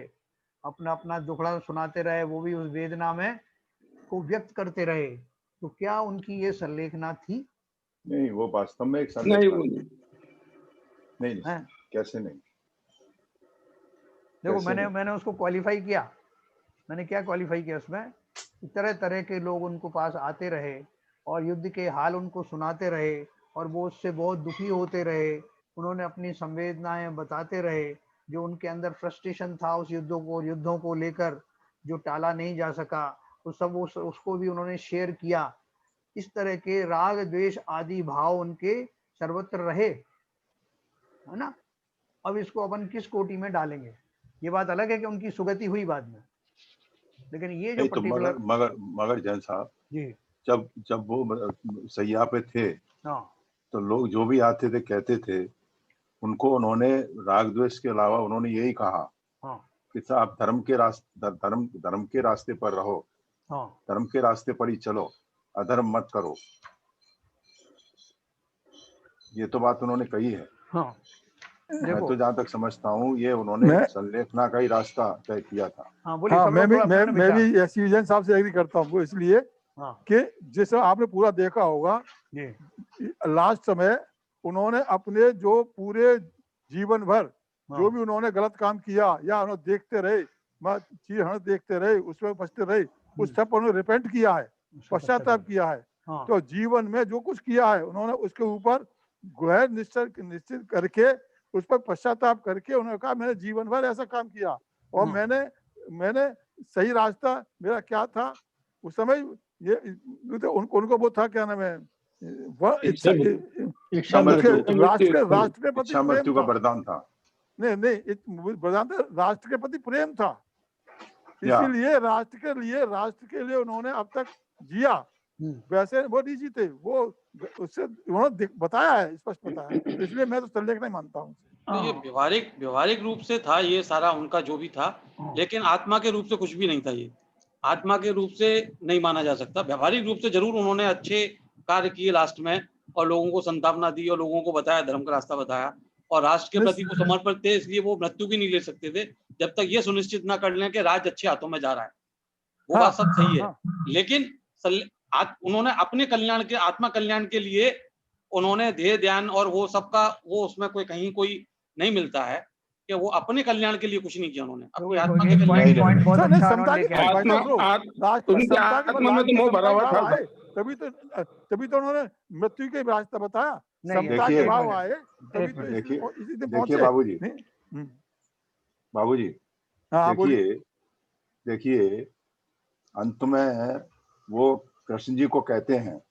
Speaker 1: अपना अपना दुखड़ा सुनाते रहे, वो भी उस वेदना में को व्यक्त करते रहे। तो क्या उनकी ये संलेखना थी?
Speaker 2: नहीं, वो वास्तव में एक नहीं, कैसे नहीं?
Speaker 1: देखो, मैंने उसको क्वालिफाई किया। मैंने क्या क्वालिफाई किया उसमें? तरह तरह के लोग उनको पास आते रहे और युद्ध के हाल उनको सुनाते रहे, और वो उससे बहुत दुखी होते रहे। उन्होंने अपनी संवेदनाएं बताते रहे, जो उनके अंदर फ्रस्ट्रेशन था उस युद्धों को लेकर, जो टाला नहीं जा सका, तो सब उसको भी उन्होंने शेयर किया। इस तरह के राग द्वेष आदि भाव उनके सर्वत्र रहे, है ना। अब इसको अपन किस कोटि में डालेंगे? ये बात अलग है कि उनकी सुगति हुई बाद में, लेकिन ये जो
Speaker 2: तो मगर जैन साहब
Speaker 1: जी,
Speaker 2: जब वो सैया पे थे
Speaker 1: हाँ
Speaker 2: तो लोग जो भी आते थे कहते थे, उनको उन्होंने राग द्वेष के अलावा उन्होंने यही कहा
Speaker 1: हाँ
Speaker 2: कि आप धर्म के रास्ते पर रहो,
Speaker 1: हाँ
Speaker 2: धर्म के रास्ते पर ही चलो, अधर्म मत करो। ये तो बात उन्होंने कही है।
Speaker 1: हाँ
Speaker 2: मैं
Speaker 1: देखो
Speaker 2: तो जहाँ तक समझता हूँ ये उन्होंने संलेखना का ही रास्ता तय किया था।
Speaker 1: हाँ बोलिए
Speaker 5: हाँ,
Speaker 1: सब लोग थोड़ा अपने
Speaker 5: मैं
Speaker 1: विचार।
Speaker 5: भी एस विजन साहब से एग्री करता हूँ, इसलिए
Speaker 1: हाँ
Speaker 5: कि जैसे आपने पूरा देखा होगा
Speaker 1: जी
Speaker 5: लास्ट समय उन्होंने अपने जो पूरे जीवन भर जो भी उन्होंने गलत काम किया या उन्होंने देखते रहे, चीज हमें देखते रहे, उसमें बचते रहे, उस सब पर उन्होंने रिपेंट किया है, पश्चाताप किया है।
Speaker 1: हाँ
Speaker 5: तो जीवन में जो कुछ किया है उन्होंने उसके ऊपर गहर निश्चित करके उस पर पश्चाताप करके उन्होंने कहा मैंने जीवन भर ऐसा काम किया और मैंने सही रास्ता मेरा क्या था उस समय, ये तो उनको वो था, क्या नाम है, राष्ट्र के प्रति
Speaker 2: मृत्यु का वरदान था।
Speaker 5: नहीं वरदान था, राष्ट्र के प्रति प्रेम था, इसीलिए राष्ट्र के लिए उन्होंने अब तक जिया। वैसे वो नहीं जीते, वो उससे उन्होंने बताया है, स्पष्ट बताया है, इसलिए मैं तो संलेख नहीं मानता हूँ।
Speaker 7: ये व्यवहारिक रूप से था ये सारा उनका जो भी था, लेकिन आत्मा के रूप से कुछ भी नहीं था। ये आत्मा के रूप से नहीं माना जा सकता। व्यवहारिक रूप से जरूर उन्होंने अच्छे कार्य किए लास्ट में, और लोगों को संतावना दी और लोगों को बताया, धर्म का रास्ता बताया, और राष्ट्र के प्रति वो समर्पित थे, इसलिए वो मृत्यु भी नहीं ले सकते थे जब तक ये सुनिश्चित ना कर लें कि राज्य अच्छे हाथों में जा रहा है। वो बात सब सही है, लेकिन उन्होंने अपने कल्याण के, आत्मा कल्याण के लिए उन्होंने ध्येय ध्यान और वो सबका, वो उसमें कोई कहीं कोई नहीं मिलता है कि वो अपने कल्याण के लिए कुछ नहीं किया उन्होंने, अपनी आत्मा के
Speaker 1: पॉइंट बहुत अच्छा
Speaker 4: आत्मा में तो मोह भरा हुआ था,
Speaker 5: तभी तो उन्होंने मृत्यु के रास्ता बताया, समता के भाव आए, तभी तो
Speaker 2: देखिए बाबूजी देखिए अंत में वो कृष्ण जी को कहते हैं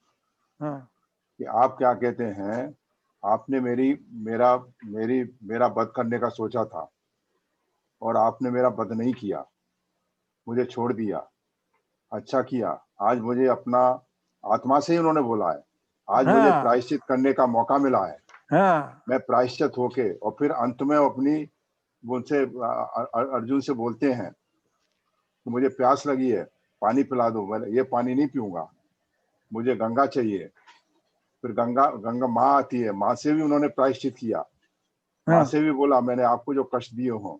Speaker 2: कि आप क्या कहते हैं, आपने मेरा वध करने का सोचा था और आपने मेरा वध नहीं किया, मुझे छोड़ दिया, अच्छा किया। आज मुझे अपना आत्मा से ही उन्होंने बोला है, आज मुझे प्रायश्चित करने का मौका मिला है। मैं प्रायश्चित होके, और फिर अंत में अपनी उनसे अर्जुन से बोलते हैं कि मुझे प्यास लगी है, पानी पिला दो। मैं ये पानी नहीं पीऊंगा, मुझे गंगा चाहिए। फिर गंगा माँ आती है, माँ से भी उन्होंने प्रायश्चित किया, माँ से भी बोला मैंने आपको जो कष्ट दिए हों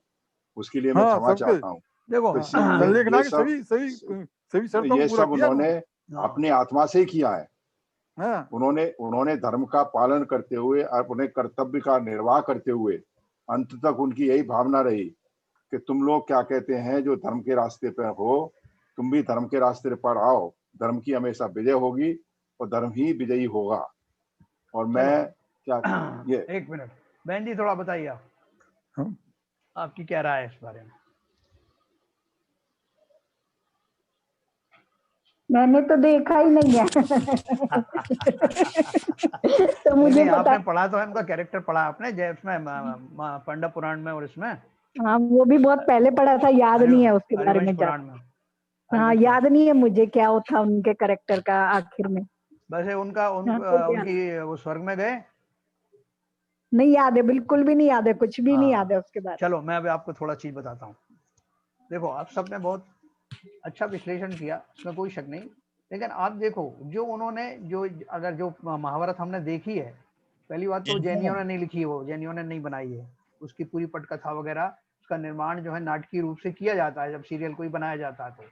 Speaker 2: उसके लिए मैं क्षमा चाहता हूँ।
Speaker 1: देखो
Speaker 2: ये सब उन्होंने अपनी आत्मा से ही किया है। उन्होंने धर्म का पालन करते हुए, अपने कर्तव्य का निर्वाह करते हुए अंत तक उनकी यही भावना रही कि तुम लोग क्या कहते हैं जो धर्म के रास्ते पर हो, तुम भी धर्म के रास्ते पर आओ, धर्म की हमेशा विजय होगी और धर्म ही विजयी होगा। और मैं क्या ये
Speaker 1: एक मिनट बहन जी थोड़ा बताइए आपकी क्या राय है इस बारे में?
Speaker 9: मैंने तो देखा ही नहीं है तो मुझे
Speaker 1: आपने पढ़ा तो है, उनका कैरेक्टर पढ़ा आपने उसमें पंडा पुराण में और इसमें?
Speaker 9: हाँ वो भी बहुत पहले पढ़ा था, याद नहीं है उसके बारे में। हाँ याद नहीं है मुझे क्या था उनके कैरेक्टर का आखिर में।
Speaker 1: वैसे उनकी वो स्वर्ग में गए?
Speaker 9: नहीं याद है, बिल्कुल भी नहीं याद है, कुछ भी नहीं याद है उसके बारे में।
Speaker 1: चलो मैं अभी आपको थोड़ा चीज बताता हूँ। देखो आप सबने बहुत अच्छा विश्लेषण किया, उसमें कोई शक नहीं, लेकिन आप देखो जो उन्होंने जो महाभारत हमने देखी है, पहली बात तो जैनियों ने नहीं लिखी है, वो जैनियों ने नहीं बनाई है, उसकी पूरी पटकथा वगैरह उसका निर्माण जो है नाटकीय रूप से किया जाता है। जब सीरियल कोई बनाया जाता है तो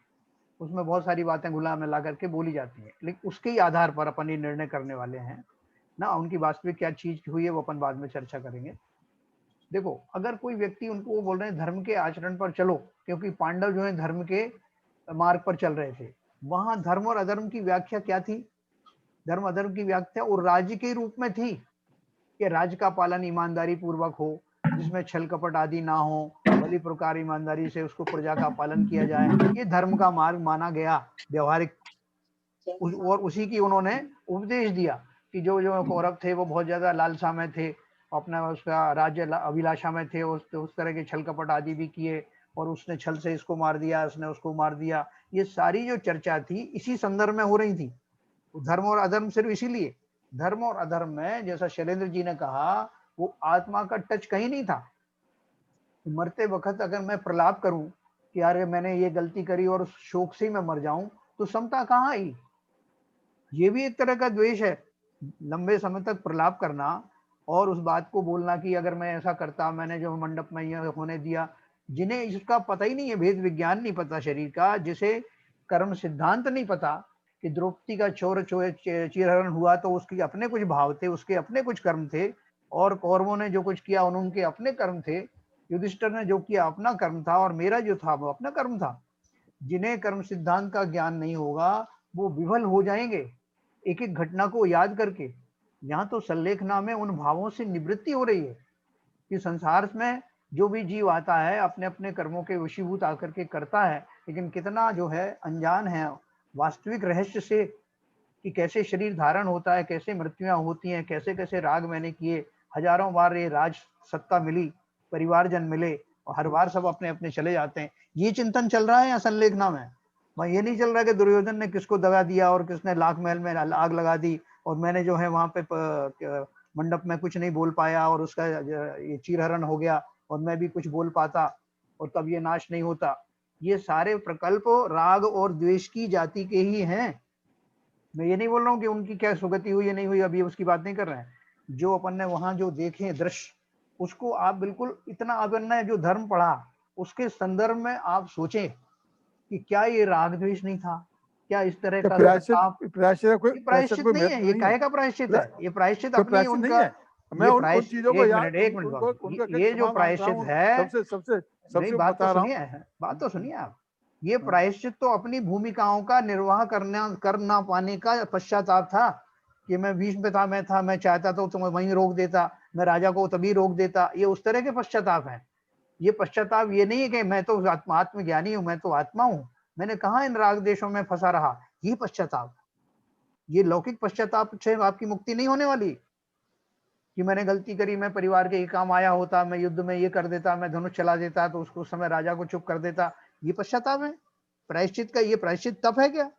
Speaker 1: उसमें बहुत सारी बातें घुला मिला करके बोली जाती है, लेकिन उसके ही आधार पर अपन ये निर्णय करने वाले हैं ना। उनकी वास्तविक क्या चीज हुई है वो अपन बाद में चर्चा करेंगे। देखो अगर कोई व्यक्ति उनको वो बोल रहे हैं धर्म के आचरण पर चलो, क्योंकि पांडव जो है धर्म के मार्ग पर चल रहे थे, वहां धर्म और अधर्म की व्याख्या क्या थी? धर्म अधर्म की व्याख्या और राज्य के रूप में थी कि राज्य का पालन ईमानदारी पूर्वक हो, जिसमें छल कपट आदि ना हो, भली प्रकार ईमानदारी से उसको प्रजा का पालन किया जाए, ये धर्म का मार्ग माना गया व्यवहारिक। और उसी की उन्होंने उपदेश दिया कि जो कौरव थे वो बहुत ज्यादा लालसा में थे, अपना उसका राज्य अभिलाषा में थे, उस तरह के छल कपट आदि भी किए, और उसने छल से इसको मार दिया, उसने उसको मार दिया। ये सारी जो चर्चा थी इसी संदर्भ में हो रही थी धर्म और अधर्म सिर्फ इसीलिए, धर्म और अधर्म में जैसा शैलेंद्र जी ने कहा वो आत्मा का टच कहीं नहीं था। मरते वक्त अगर मैं प्रलाप करूं कि यार मैंने ये गलती करी और उस शोक से मैं मर जाऊं तो समता कहाँ आई? ये भी एक तरह का द्वेष है, लंबे समय तक प्रलाप करना और उस बात को बोलना कि अगर मैं ऐसा करता, मैंने जो मंडप में ये होने दिया, जिन्हें इसका पता ही नहीं है, भेद विज्ञान नहीं पता शरीर का, जिसे कर्म सिद्धांत नहीं पता कि द्रौपदी का चीरहरण हुआ तो उसके अपने कुछ भाव थे, उसके अपने कुछ कर्म थे, और कौरवों ने जो कुछ किया उनके अपने कर्म थे, युधिष्ठिर ने जो किया अपना कर्म था और मेरा जो था वो अपना कर्म था। जिन्हें कर्म सिद्धांत का ज्ञान नहीं होगा वो विफल हो जाएंगे एक एक घटना को याद करके। यहाँ तो संलेखना में उन भावों से निवृत्ति हो रही है कि संसार में जो भी जीव आता है अपने अपने कर्मों के वशीभूत आकर के करता है, लेकिन कितना जो है अनजान है वास्तविक रहस्य से कि कैसे शरीर धारण होता है, कैसे मृत्युएं होती हैं, कैसे कैसे राग मैंने किए, हजारों बार ये राज सत्ता मिली, परिवारजन मिले और हर बार सब अपने अपने चले जाते हैं। ये चिंतन चल रहा है या संलेखना में? वहाँ ये नहीं चल रहा कि दुर्योधन ने किसको दगा दिया और किसने लाख महल में आग लगा दी और मैंने जो है वहां पे मंडप में कुछ नहीं बोल पाया और उसका ये चीरहरण हो गया और मैं भी कुछ बोल पाता और तब ये नाश नहीं होता। ये सारे प्रकल्प राग और द्वेष की जाति के ही हैं। मैं ये नहीं बोल रहा हूँ कि उनकी क्या सुगति हुई या नहीं हुई, अभी उसकी बात नहीं कर रहे हैं। जो अपन ने वहां जो देखे दृश्य उसको आप बिल्कुल इतना, अपन ने जो धर्म पढ़ा उसके संदर्भ में आप सोचें कि क्या ये राग द्वेष नहीं था, क्या इस तरह का प्रायश्चित नहीं है। ये काहे का प्रायश्चित है? ये प्रायश्चित अपनी उनका, एक मिनट, ये जो प्रायश्चित है, बात तो सुनिए आप, ये प्रायश्चित तो अपनी भूमिकाओं का निर्वाह कर ना पाने का पश्चाताप था कि मैं भीष्म में था, मैं चाहता तो तुम्हें वहीं रोक देता, मैं राजा को तभी रोक देता। ये उस तरह के पश्चाताप है। ये पश्चाताप ये नहीं है कि मैं तो आत्मज्ञानी हूं, मैं तो आत्मा हूं, मैंने कहा इन राग देशों में फंसा रहा। ये पश्चाताप, ये लौकिक पश्चाताप से आपकी मुक्ति नहीं होने वाली कि मैंने गलती करी, मैं परिवार के काम आया होता, मैं युद्ध में ये कर देता, मैं धनुष चला देता तो उसको उस समय राजा को चुप कर देता। ये पश्चाताप है प्रायश्चित का? ये प्रायश्चित तप है क्या?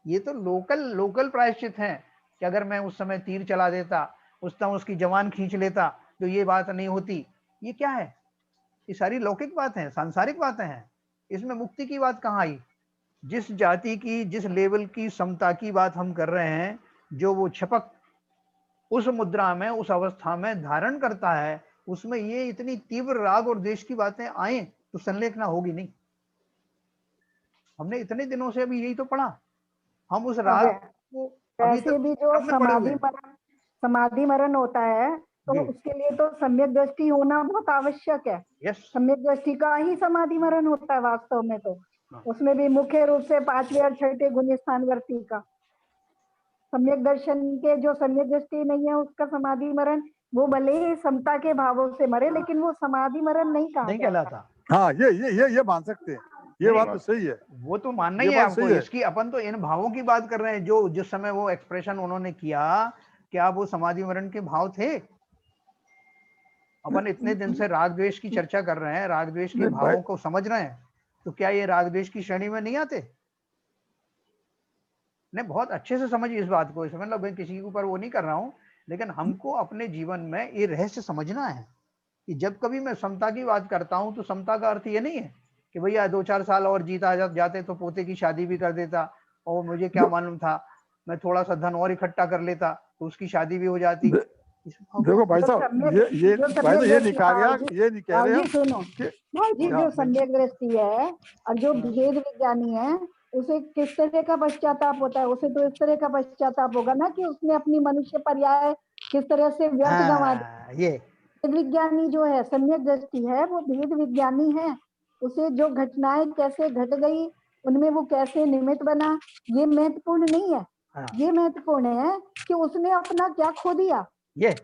Speaker 1: ये तो लोकल प्रायश्चित है कि अगर मैं उस समय तीर चला देता, उस समय उसकी जवान खींच लेता तो ये बात नहीं होती। ये क्या है? ये सारी लौकिक बात है, सांसारिक बातें हैं। इसमें मुक्ति की बात कहाँ आई? जिस जाति की, जिस लेवल की समता की बात हम कर रहे हैं, जो वो छपक उस मुद्रा में, उस अवस्था में धारण करता है, उसमें ये इतनी तीव्र राग और द्वेष की बातें आए तो संलेखना होगी नहीं। हमने इतने दिनों से अभी यही तो पढ़ा, हम उस राग को
Speaker 9: वैसे भी जो समाधि मरण होता है तो उसके लिए तो सम्यक दृष्टि होना बहुत आवश्यक है। सम्यक दृष्टि का ही समाधि मरण होता है वास्तव में। तो उसमें भी मुख्य रूप से 5वें और 6ठे गुण स्थानवर्ती का सम्यक दर्शन के, जो सम्यक दृष्टि नहीं है उसका समाधि मरण, वो भले ही समता के भावों से मरे लेकिन वो समाधि मरण नहीं कहलाता।
Speaker 5: हाँ, ये मान सकते हैं, ये बात तो सही है,
Speaker 1: वो तो मानना ही है आपको इसकी। अपन तो इन भावों की बात कर रहे हैं जो जिस समय वो एक्सप्रेशन उन्होंने किया, क्या वो समाधि मरण के भाव थे? अपन इतने दिन से राग द्वेष की चर्चा कर रहे हैं, राग द्वेष के भावों को समझ रहे हैं, तो क्या ये राग द्वेष की श्रेणी में नहीं आते? नहीं, बहुत अच्छे से समझिए इस बात को। इसमें मतलब किसी के ऊपर वो नहीं कर रहा हूं, लेकिन हमको अपने जीवन में ये रहस्य समझना है कि जब कभी मैं समता की बात करता हूं तो समता का अर्थ ये नहीं है कि भैया 2-4 साल और जीता जाते तो पोते की शादी भी कर देता, और मुझे क्या मालूम था, मैं थोड़ा सा धन और इकट्ठा कर लेता तो उसकी शादी भी हो जाती।
Speaker 5: देखो भाई साहब, ये नहीं कहा गया, ये नहीं कह रहे
Speaker 9: सुनो भाई जी, जो सम्यक दृष्टि है और जो भेद विज्ञानी है उसे किस तरह का पश्चाताप होता है? उसे तो इस तरह का पश्चाताप होगा ना कि उसने अपनी मनुष्य पर्याय किस तरह से व्यर्थ गंवा दी।
Speaker 1: ये
Speaker 9: विज्ञानी जो है, सम्यक दृष्टि है, वो भेद विज्ञानी है। उसे जो घटनाएं कैसे घट गई, उनमें वो कैसे निमित्त बना, ये महत्वपूर्ण नहीं है। ये महत्वपूर्ण है कि उसने अपना क्या खो दिया।
Speaker 1: ये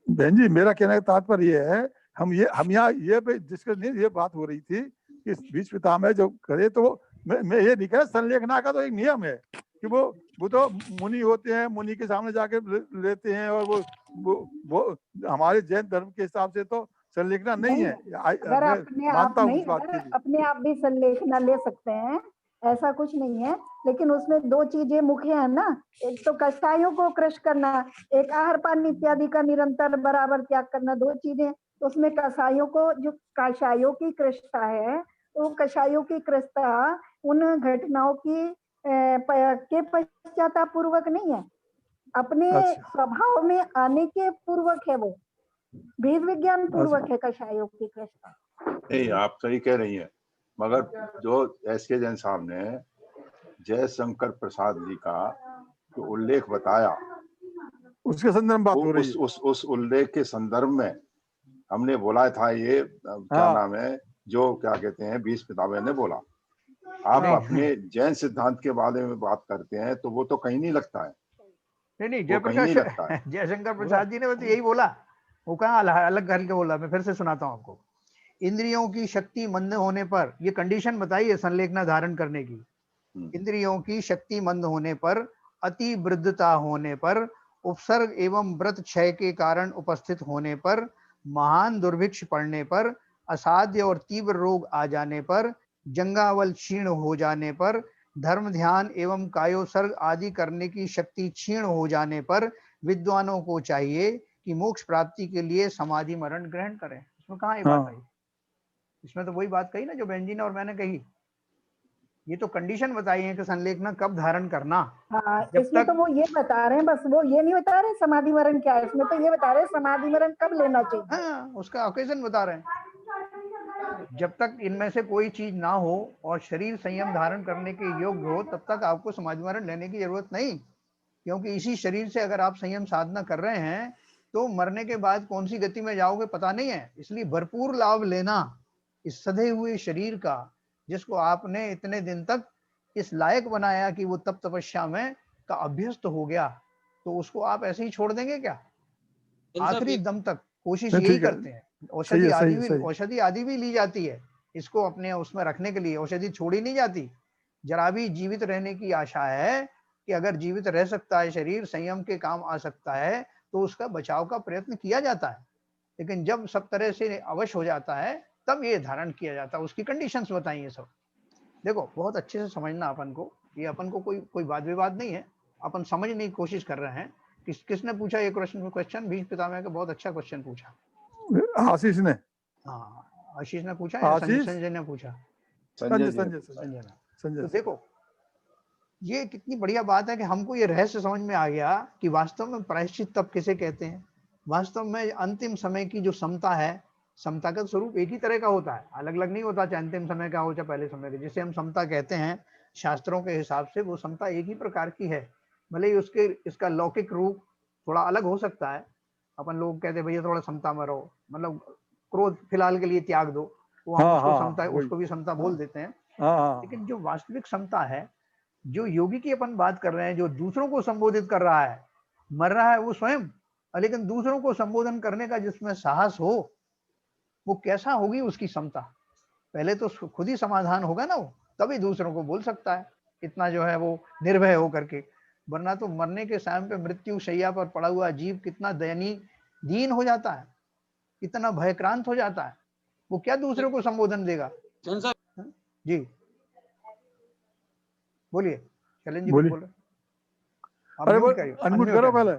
Speaker 5: बहन जी, मेरा कहने का तात्पर्य ये है, हम यहाँ ये डिस्कस नहीं, ये बात हो रही थी कि बीच पितामह जो करे तो मैं ये नहीं कह, संलेखना का तो एक नियम है कि वो तो मुनि होते हैं, मुनि के सामने जाके लेते हैं, और वो हमारे जैन धर्म के हिसाब से तो संलेखना नहीं है।
Speaker 9: अगर अपने आप भी संलेखना ले सकते हैं ऐसा कुछ नहीं है, लेकिन उसमें दो चीजें मुख्य है ना, एक तो कषायों को क्रश करना, एक आहार पानी इत्यादि का निरंतर बराबर त्याग करना, दो चीजें। तो उसमें कषायों को, जो कषायों की कृष्णता है, तो कषायों की कृष्णता उन घटनाओं की के पश्चाताप पूर्वक नहीं है, अपने स्वभाव में आने के पूर्वक है, वो भेद विज्ञान पूर्वक है कषायों की कृष्णता।
Speaker 2: नहीं, आप सही कह रही हैं, मगर जो एस.के. जैन साहब ने जयशंकर प्रसाद जी का जो उल्लेख बताया,
Speaker 5: उसके संदर्भ में बात हो रही है।
Speaker 2: उस उल्लेख के संदर्भ में हमने बोला था, ये क्या नाम है, जो क्या कहते हैं 20 पितामह ने बोला। आप अपने जैन सिद्धांत के बारे में बात करते हैं तो वो तो कहीं नहीं लगता है।
Speaker 1: नहीं, जयप्रकाश जयशंकर प्रसाद जी ने तो यही बोला, वो कहाँ अलग करके बोला। मैं फिर से सुनाता हूँ आपको। इंद्रियों की शक्ति मंद होने पर, ये कंडीशन बताई है संलेखना धारण करने की। इंद्रियों की शक्ति मंद होने पर, अति वृद्धता होने पर, उपसर्ग एवं व्रत क्षय के कारण उपस्थित होने पर, महान दुर्भिक्ष पड़ने पर, असाध्य और तीव्र रोग आ जाने पर, जंगावल क्षीण हो जाने पर, धर्म ध्यान एवं कायोसर्ग आदि करने की शक्ति क्षीण हो जाने पर विद्वानों को चाहिए कि मोक्ष प्राप्ति के लिए समाधि मरण ग्रहण करें। इसमें कहाँ ये बात आई? इसमें तो वही बात कही ना जो बहन जी ने और मैंने कही। ये तो कंडीशन बताई है कि संलेखना कब धारण करना।
Speaker 9: हाँ, इसमें तो वो ये बता रहे हैं, बस वो ये नहीं बता रहे समाधि मरण क्या है, इसमें तो ये बता रहे हैं समाधि मरण कब लेना चाहिए।
Speaker 1: हाँ, उसका ओकेजन बता रहे हैं। जब तक इनमें से कोई चीज ना हो और शरीर संयम धारण करने के योग्य हो, तब तक आपको समाधि मरण लेने की जरूरत नहीं, क्योंकि इसी शरीर से अगर आप संयम साधना कर रहे हैं तो मरने के बाद कौन सी गति में जाओगे पता नहीं है। इसलिए भरपूर लाभ लेना इस सधे हुए शरीर का, जिसको आपने इतने दिन तक इस लायक बनाया कि वो तप तपस्या में का अभ्यस्त हो गया, तो उसको आप ऐसे ही छोड़ देंगे क्या? आखिरी दम तक कोशिश यही करते हैं। औषधि आदि भी ली जाती है इसको अपने उसमें रखने के लिए, औषधि छोड़ी नहीं जाती। जरा भी जीवित रहने की आशा है कि अगर जीवित रह सकता है शरीर, संयम के काम आ सकता है, तो उसका बचाव का प्रयत्न किया जाता है। लेकिन जब सब तरह से अवश्य हो जाता है तब ये धारण किया जाता है। उसकी कंडीशंस बताइए सब। देखो बहुत अच्छे से समझना अपन को, ये अपन को कोई वाद विवाद नहीं है, अपन समझने की कोशिश कर रहे हैं। किसने पूछा ये क्वेश्चन? बीज पितामह का बहुत अच्छा क्वेश्चन पूछा, आशीष ने। हाँ, आशीष ने पूछा या संजय ने पूछा? संजय। तो देखो ये कितनी बढ़िया बात है कि हमको ये रहस्य समझ में आ गया कि वास्तव में प्रायश्चित तब किसे कहते हैं। वास्तव में अंतिम समय की जो समता है, समता का स्वरूप एक ही तरह का होता है, अलग अलग नहीं होता, चाहे अंतिम समय का हो चाहे पहले समय का। जिसे हम समता कहते हैं शास्त्रों के हिसाब से, वो समता एक ही प्रकार की है। भले ही इसका लौकिक रूप थोड़ा अलग हो सकता है। अपन लोग कहते हैं भैया थोड़ा समता में रहो, मतलब क्रोध फिलहाल के लिए त्याग दो, वो हम उसको समता, उसको भी समता बोल देते हैं। लेकिन जो वास्तविक समता है, जो योगी की अपन बात कर रहे हैं, जो दूसरों को संबोधित कर रहा है, मर रहा है वो स्वयं, लेकिन दूसरों को संबोधन करने का जिसमें साहस हो, वो कैसा होगी उसकी समता? पहले तो खुद ही समाधान होगा ना वो, तभी दूसरों को बोल सकता है इतना जो है वो निर्भय हो करके। वरना तो मरने के समय पे मृत्यु शैया पर पड़ा हुआ जीव कितना दयनीय दीन हो जाता है, कितना भयक्रांत हो जाता है, वो क्या दूसरों को संबोधन देगा? जी बोलिए, शैलेंद्र जी बोल रहे।
Speaker 5: अनम्यूट करो पहले,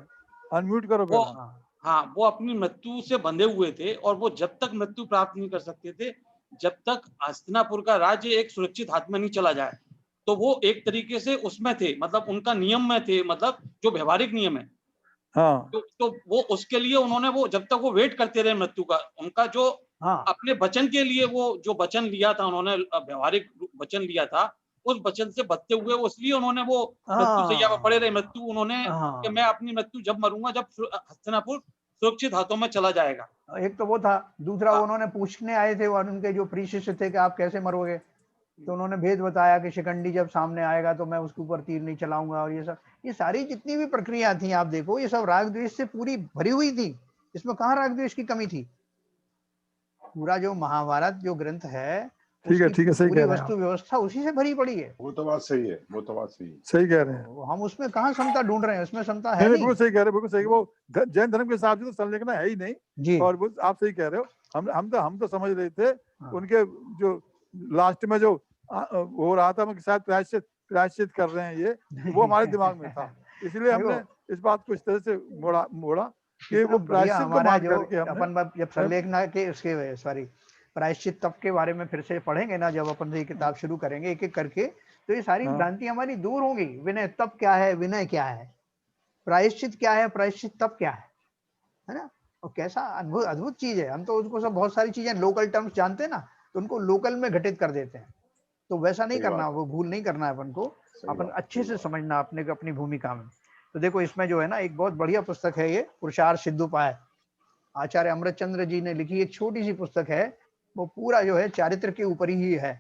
Speaker 5: अनम्यूट करो पहले।
Speaker 7: हाँ, वो अपनी मृत्यु से बंधे हुए थे और वो जब तक मृत्यु प्राप्त नहीं कर सकते थे, जब तक हस्तिनापुर का राज्य एक सुरक्षित हाथ में नहीं चला जाए, तो वो एक तरीके से उसमें थे, मतलब उनका नियम में थे, मतलब जो व्यवहारिक नियम है।
Speaker 5: हाँ।
Speaker 7: तो वो उसके लिए उन्होंने वो जब तक वो वेट करते रहे मृत्यु का, उनका जो अपने वचन के लिए वो जो वचन लिया था, उन्होंने व्यवहारिक वचन लिया था, उस वचन से बचते हुए इसलिए उन्होंने वो मृत्यु सैया पर पड़े रहे। मृत्यु उन्होंने कि मैं अपनी मृत्यु जब मरूंगा जब हस्तिनापुर सुरक्षित हाथों में चला जाएगा।
Speaker 1: एक तो वो था, दूसरा उन्होंने पूछने आए थे उनके जो प्रिय शिष्य थे कि आप कैसे मरोगे, तो उन्होंने भेद बताया कि शिखंडी जब सामने आएगा तो मैं उसके ऊपर तीर नहीं चलाऊंगा। और ये सारी जितनी भी प्रक्रिया थी आप देखो, ये सब राग द्वेष से पूरी भरी हुई थी। इसमें कहाँ राग द्वेष की कमी थी? पूरा जो महाभारत जो ग्रंथ है,
Speaker 5: ठीक है सही कह रहे हैं,
Speaker 1: वस्तु व्यवस्था उसी से भरी पड़ी है।
Speaker 2: वो तो बात सही है, वो तो बात
Speaker 5: सही कह रहे हैं।
Speaker 1: हम उसमें कहाँ समता ढूंढ रहे हैं? उसमें समता है नहीं।
Speaker 5: बिल्कुल सही कह रहे, बिल्कुल सही। वो जैन धर्म के हिसाब से तो संलेखना है ही नहीं
Speaker 1: जी।
Speaker 5: और वो आप सही कह रहे हो। हम तो समझ रहे थे उनके जो लास्ट में जो हो रहा था कि शायद प्रायश्चित कर रहे हैं ये, तो वो हमारे दिमाग में था, इसलिए हमने इस बात को इस तरह से मोड़ा कि वो प्रायश्चित को मान करके
Speaker 1: अपन जब संलेखना के उसके सॉरी प्रायश्चित तप के बारे में फिर से पढ़ेंगे ना, जब अपन ये किताब शुरू करेंगे एक एक करके, तो ये सारी भ्रांति हमारी दूर होंगी। विनय तप क्या है, विनय क्या है, प्रायश्चित क्या है, प्रायश्चित तप क्या है ना। और कैसा अद्भुत चीज है। हम तो उसको सब बहुत सारी चीजें लोकल टर्म्स जानते हैं ना, तो उनको लोकल में घटित कर देते हैं। तो वैसा नहीं करना, वो भूल नहीं करना है अपन को, अपन अच्छे से समझना अपने को अपनी भूमिका में। तो देखो इसमें जो है ना एक बहुत बढ़िया पुस्तक है ये, पुरुषार्थ सिद्धोपाय, आचार्य अमृतचंद्र जी ने लिखी एक छोटी सी पुस्तक है, वो पूरा जो है चारित्र के ऊपर ही है।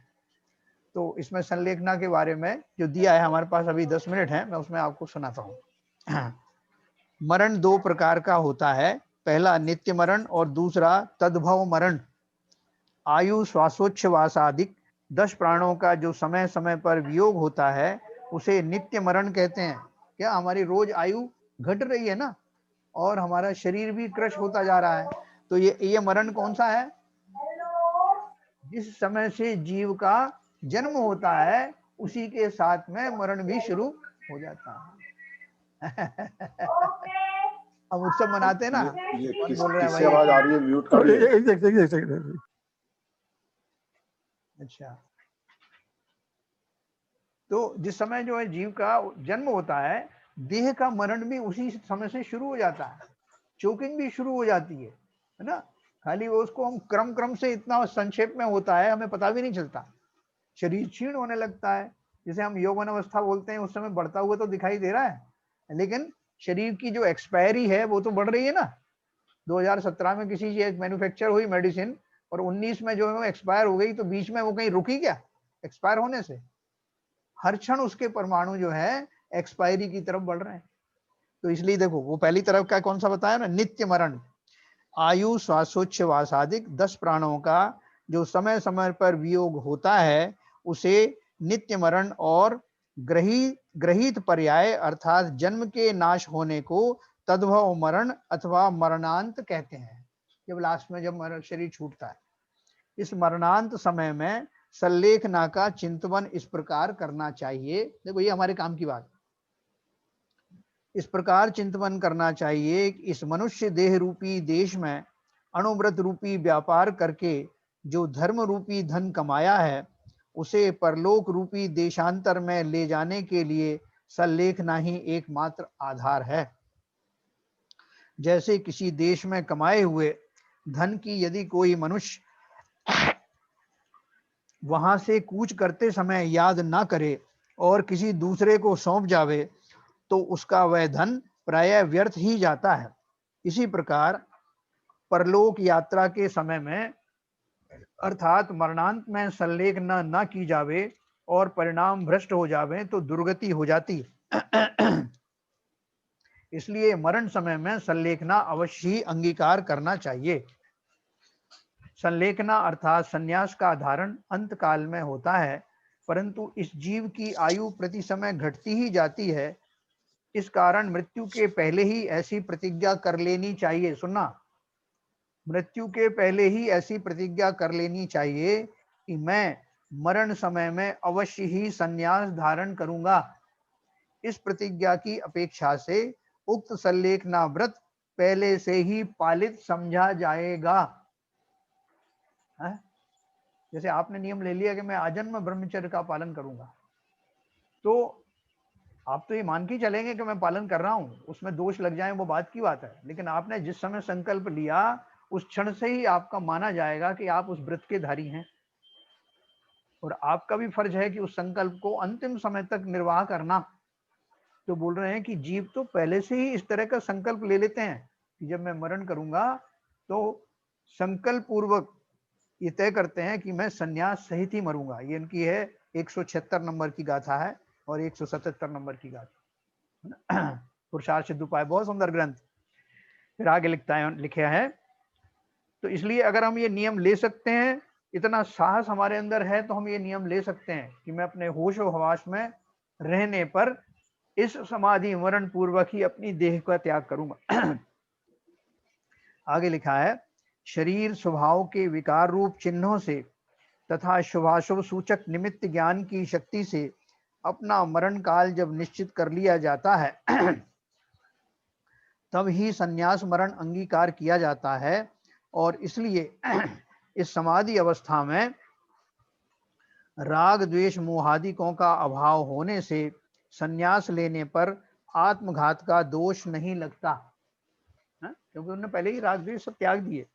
Speaker 1: तो इसमें संलेखना के बारे में जो दिया है, हमारे पास अभी 10 मिनट है, मैं उसमें आपको सुनाता हूँ। मरण 2 प्रकार का होता है, पहला नित्य मरण और दूसरा तद्भव मरण। आयु श्वासोच्छ्वासादिक 10 प्राणों का जो समय समय पर वियोग होता है उसे नित्य मरण कहते हैं। क्या हमारी रोज आयु घट रही है ना, और हमारा शरीर भी क्रश होता जा रहा है। तो ये मरण कौन सा है, जिस समय से जीव का जन्म होता है उसी के साथ में मरण भी शुरू हो जाता है। अब उत्सव मनाते हैं ना,
Speaker 2: ये
Speaker 1: बोल रहे हैं
Speaker 2: किससे आवाज आ रही है, म्यूट कर
Speaker 5: रही है।
Speaker 1: अच्छा, तो जिस समय जो है जीव का जन्म होता है, देह का मरण भी उसी समय से शुरू हो जाता है, चोकिंग भी शुरू हो जाती है ना। खाली वो उसको हम क्रम से इतना संक्षेप में होता है, हमें पता भी नहीं चलता। शरीर क्षीण होने लगता है, जिसे हम यौवन अवस्था बोलते हैं, उस समय बढ़ता हुआ तो दिखाई दे रहा है, लेकिन शरीर की जो एक्सपायरी है वो तो बढ़ रही है ना। 2017 में किसी चीज मैन्युफैक्चर हुई मेडिसिन, और 19 में जो है वो एक्सपायर हो गई, तो बीच में वो कहीं रुकी क्या एक्सपायर होने से? हर क्षण उसके परमाणु जो है एक्सपायरी की तरफ बढ़ रहे हैं। तो इसलिए देखो वो पहली तरफ का कौन सा बताया ना, नित्य मरण। आयु श्वासोच्छ्वासादिक 10 प्राणों का जो समय समय पर वियोग होता है उसे नित्य मरण और ग्रहित पर्याय अर्थात जन्म के नाश होने को तद्भव मरण अथवा मरणांत कहते हैं। जब लास्ट में जब शरीर छूटता है, इस मरणांत समय में संलेखना का चिंतन इस प्रकार करना चाहिए। देखो ये हमारे काम की बात, इस प्रकार चिंतन करना चाहिए कि इस मनुष्य देह रूपी देश में अणुव्रत रूपी व्यापार करके जो धर्म रूपी धन कमाया है उसे परलोक रूपी देशांतर में ले जाने के लिए संलेखना ही एकमात्र आधार है। जैसे किसी देश में कमाए हुए धन की यदि कोई मनुष्य वहां से कूच करते समय याद ना करे और किसी दूसरे को सौंप जावे तो उसका वह धन प्रायः व्यर्थ ही जाता है। इसी प्रकार परलोक यात्रा के समय में अर्थात मरणांत में संलेखना न की जावे और परिणाम भ्रष्ट हो जावे तो दुर्गति हो जाती। इसलिए मरण समय में संलेखना अवश्य ही अंगीकार करना चाहिए। संलेखना अर्थात संन्यास का धारण अंत काल में होता है, परंतु इस जीव की आयु प्रति समय घटती ही जाती है। इस कारण मृत्यु के पहले ही ऐसी प्रतिज्ञा कर लेनी चाहिए। सुनना, मृत्यु के पहले ही ऐसी प्रतिज्ञा कर लेनी चाहिए कि मैं मरण समय में अवश्य ही संन्यास धारण करूंगा। इस प्रतिज्ञा की अपेक्षा से उक्त संलेखना व्रत पहले से ही पालित समझा जाएगा। जैसे आपने नियम ले लिया कि मैं आजन्म ब्रह्मचर्य का पालन करूंगा, तो आप तो ये मान के चलेंगे कि मैं पालन कर रहा हूं, उसमें दोष लग जाए वो बात की बात है, लेकिन आपने जिस समय संकल्प लिया उस क्षण से ही आपका माना जाएगा कि आप उस व्रत के धारी हैं, और आपका भी फर्ज है कि उस संकल्प को अंतिम समय तक निर्वाह करना। तो बोल रहे हैं कि जीव तो पहले से ही इस तरह का संकल्प ले लेते हैं कि जब मैं मरण करूंगा तो संकल्प पूर्वक ये तय करते हैं कि मैं संन्यास सहित ही मरूंगा। ये इनकी है 176 नंबर की गाथा है और 177 नंबर की गाथा। पुरुषार्थ सिद्धोपाय बहुत सुंदर ग्रंथ। फिर आगे लिखे हैं, तो इसलिए अगर हम ये नियम ले सकते हैं, इतना साहस हमारे अंदर है, तो हम ये नियम ले सकते हैं कि मैं अपने होश और हवास में रहने पर इस समाधि मरण पूर्वक ही अपनी देह का त्याग करूंगा। आगे लिखा है, शरीर स्वभाव के विकार रूप चिन्हों से तथा शुभाशुभ सूचक निमित्त ज्ञान की शक्ति से अपना मरण काल जब निश्चित कर लिया जाता है तब ही संन्यास मरण अंगीकार किया जाता है। और इसलिए इस समाधि अवस्था में राग द्वेष मोहादिकों का अभाव होने से संन्यास लेने पर आत्मघात का दोष नहीं लगता, क्योंकि उन्होंने पहले ही राग द्वेष सब त्याग दिए।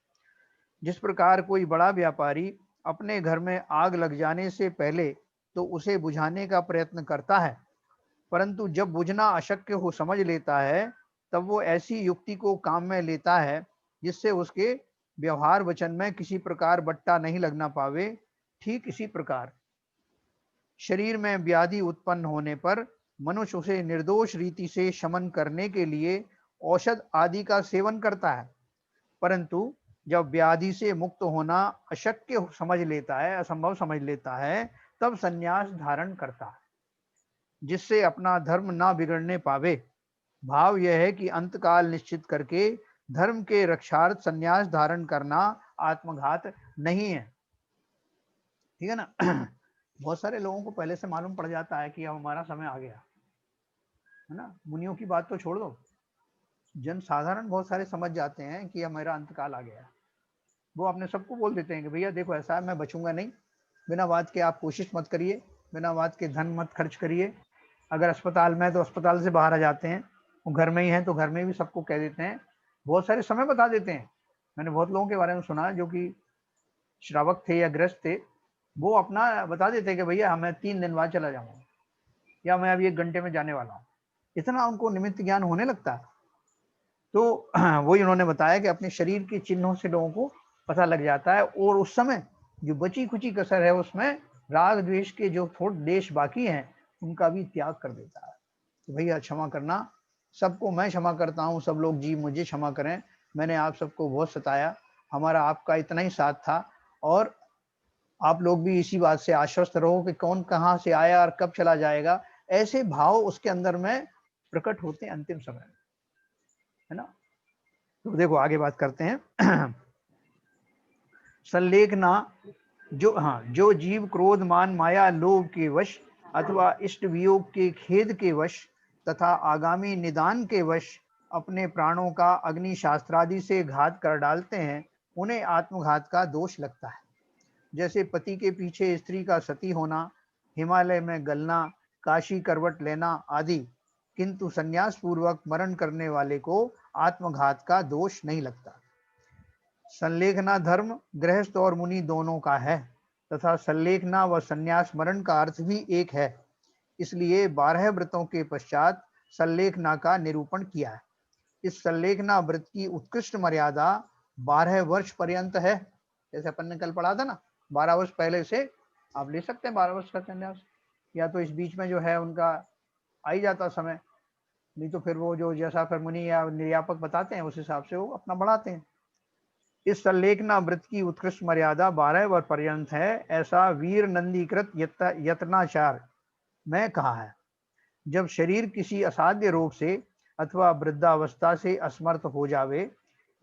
Speaker 1: जिस प्रकार कोई बड़ा व्यापारी अपने घर में आग लग जाने से पहले तो उसे बुझाने का प्रयत्न करता है, परंतु जब बुझना अशक्य हो समझ लेता है तब वो ऐसी युक्ति को काम में लेता है जिससे उसके व्यवहार वचन में किसी प्रकार बट्टा नहीं लगना पावे। ठीक इसी प्रकार शरीर में व्याधि उत्पन्न होने पर मनुष्य उसे निर्दोष रीति से शमन करने के लिए औषध आदि का सेवन करता है, परंतु जब व्याधि से मुक्त होना अशक्य समझ लेता है, असंभव समझ लेता है, तब संन्यास धारण करता है, जिससे अपना धर्म ना बिगड़ने पावे। भाव यह है कि अंतकाल निश्चित करके धर्म के रक्षार्थ संन्यास धारण करना आत्मघात नहीं है। ठीक है ना। बहुत सारे लोगों को पहले से मालूम पड़ जाता है कि अब हमारा समय आ गया है ना। मुनियों की बात तो छोड़ दो, जन साधारण बहुत सारे समझ जाते हैं कि अब मेरा अंतकाल आ गया। वो अपने सबको बोल देते हैं कि भैया देखो ऐसा है, मैं बचूंगा नहीं, बिना बात के आप कोशिश मत करिए, बिना बात के धन मत खर्च करिए। अगर अस्पताल में है तो अस्पताल से बाहर आ जाते हैं, वो घर में ही है तो घर में भी सबको कह देते हैं, बहुत सारे समय बता देते हैं। मैंने बहुत लोगों के बारे में सुना जो कि श्रावक थे या ग्रस्त थे, वो अपना बता देते हैं कि भैया मैं 3 दिन बाद चला जाऊंगा, या मैं अभी 1 घंटे में जाने वाला हूँ। इतना उनको निमित्त ज्ञान होने लगता है। तो वही उन्होंने बताया कि अपने शरीर के चिन्हों से लोगों को पता लग जाता है, और उस समय जो बची खुची कसर है उसमें राग द्वेष के जो थोड़े देश बाकी हैं उनका भी त्याग कर देता है। तो भैया क्षमा करना, सबको मैं क्षमा करता हूँ, सब लोग जी मुझे क्षमा करें, मैंने आप सबको बहुत सताया, हमारा आपका इतना ही साथ था। और आप लोग भी इसी बात से आश्वस्त रहो कि कौन कहाँ से आया और कब चला जाएगा। ऐसे भाव उसके अंदर में प्रकट होते हैं अंतिम समय में, है ना। तो देखो आगे बात करते हैं। संलेखना जो जीव क्रोध मान माया लोभ के वश अथवा इष्ट वियोग के खेद के वश तथा आगामी निदान के वश अपने प्राणों का अग्नि शास्त्रादि से घात कर डालते हैं, उन्हें आत्मघात का दोष लगता है। जैसे पति के पीछे स्त्री का सती होना, हिमालय में गलना, काशी करवट लेना आदि। किंतु संन्यास पूर्वक मरण करने वाले को आत्मघात का दोष नहीं लगता। संलेखना धर्म गृहस्थ और मुनि दोनों का है, तथा संलेखना व संन्यास मरण का अर्थ भी एक है। इसलिए 12 व्रतों के पश्चात संलेखना का निरूपण किया है। इस संलेखना व्रत की उत्कृष्ट मर्यादा 12 वर्ष पर्यंत है। जैसे अपन ने कल पढ़ा था ना, 12 वर्ष पहले से आप ले सकते हैं 12 वर्ष का संन्यास, या तो इस बीच में जो है उनका आ ही जाता समय, नहीं तो फिर वो जो जैसा फिर मुनि या निर्यापक बताते हैं उस हिसाब से वो अपना बढ़ाते हैं। इस संलेखना व्रत की उत्कृष्ट मर्यादा 12 वर्ष पर्यंत है, ऐसा वीर नंदीकृत यत्नाचार में कहा है। जब शरीर किसी असाध्य रोग से अथवा वृद्धावस्था से असमर्थ हो जावे,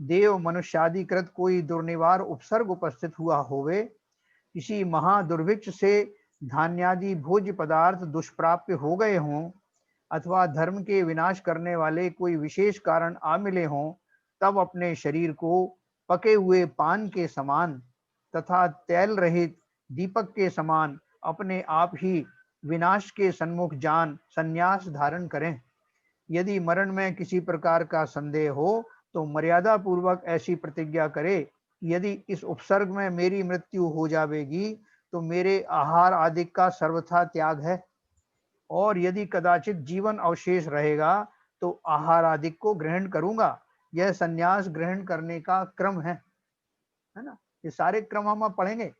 Speaker 1: देव मनुष्यादिकृत कोई दुर्निवार उपसर्ग उपस्थित हुआ होवे, किसी महादुर्भिक्ष से धान्यादि भोज्य पदार्थ दुष्प्राप्य हो गए हों, अथवा धर्म के विनाश करने वाले कोई विशेष कारण आ मिले हों, तब अपने शरीर को पके हुए पान के समान तथा तेल रहित दीपक के समान अपने आप ही विनाश के सन्मुख जान संन्यास धारण करें। यदि मरण में किसी प्रकार का संदेह हो तो मर्यादा पूर्वक ऐसी प्रतिज्ञा करे, यदि इस उपसर्ग में मेरी मृत्यु हो जाएगी तो मेरे आहार आदि का सर्वथा त्याग है, और यदि कदाचित जीवन अवशेष रहेगा तो आहार आदि को ग्रहण करूंगा। यह संन्यास ग्रहण करने का क्रम है ना। ये सारे क्रम हम पढ़ेंगे,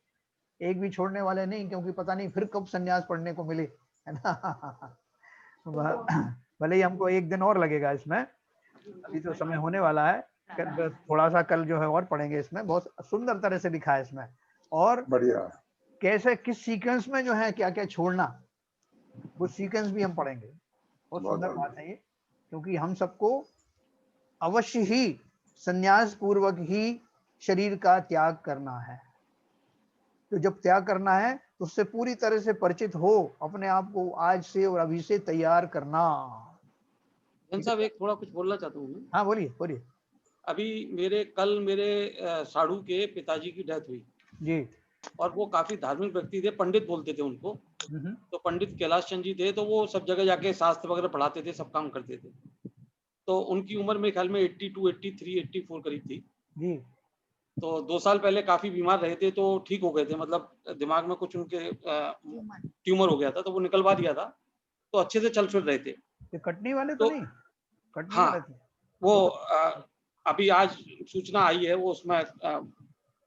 Speaker 1: एक भी छोड़ने वाले नहीं, क्योंकि पता नहीं फिर कब संन्यास पढ़ने को मिले, है ना। भले ही हमको 1 दिन और लगेगा इसमें, अभी तो समय होने वाला है। थोड़ा सा कल जो है और पढ़ेंगे इसमें, बहुत सुंदर तरह से लिखा है इसमें, और
Speaker 2: बढ़िया
Speaker 1: कैसे किस सीक्वेंस में जो है क्या क्या छोड़ना, वो सीक्वेंस भी हम पढ़ेंगे। बहुत सुंदर बात है ये, क्योंकि हम सबको अवश्य ही संन्यास पूर्वक ही शरीर का त्याग करना है। तो जब त्याग करना है तो उससे पूरी तरह से परिचित हो, अपने आप को आज से और अभी से तैयार करना।
Speaker 7: साहब एक थोड़ा कुछ बोलना चाहता हूँ मैं।
Speaker 1: हाँ बोलिए बोलिए।
Speaker 7: अभी कल मेरे साढ़ू के पिताजी की डेथ हुई
Speaker 1: जी, और
Speaker 7: वो काफी धार्मिक व्यक्ति थे, पंडित बोलते थे उनको। तो पंडित कैलाश चंद जी थे, तो वो सब जगह जाके शास्त्र वगैरह पढ़ाते थे, सब काम करते थे। तो उनकी उम्र मेरे ख्याल में 82, 83, 84 करीब थी
Speaker 1: जी।
Speaker 7: तो 2 साल पहले काफी बीमार रहे थे, तो ठीक हो गए थे, मतलब दिमाग में कुछ उनके ट्यूमर हो गया था, तो वो निकलवा दिया था, तो अच्छे से चल फिर रहे थे।
Speaker 1: ये कटनी वाले तो नहीं? कटनी
Speaker 7: हाँ,
Speaker 1: वाले थे
Speaker 7: वो अभी आज सूचना आई है, वो उसमें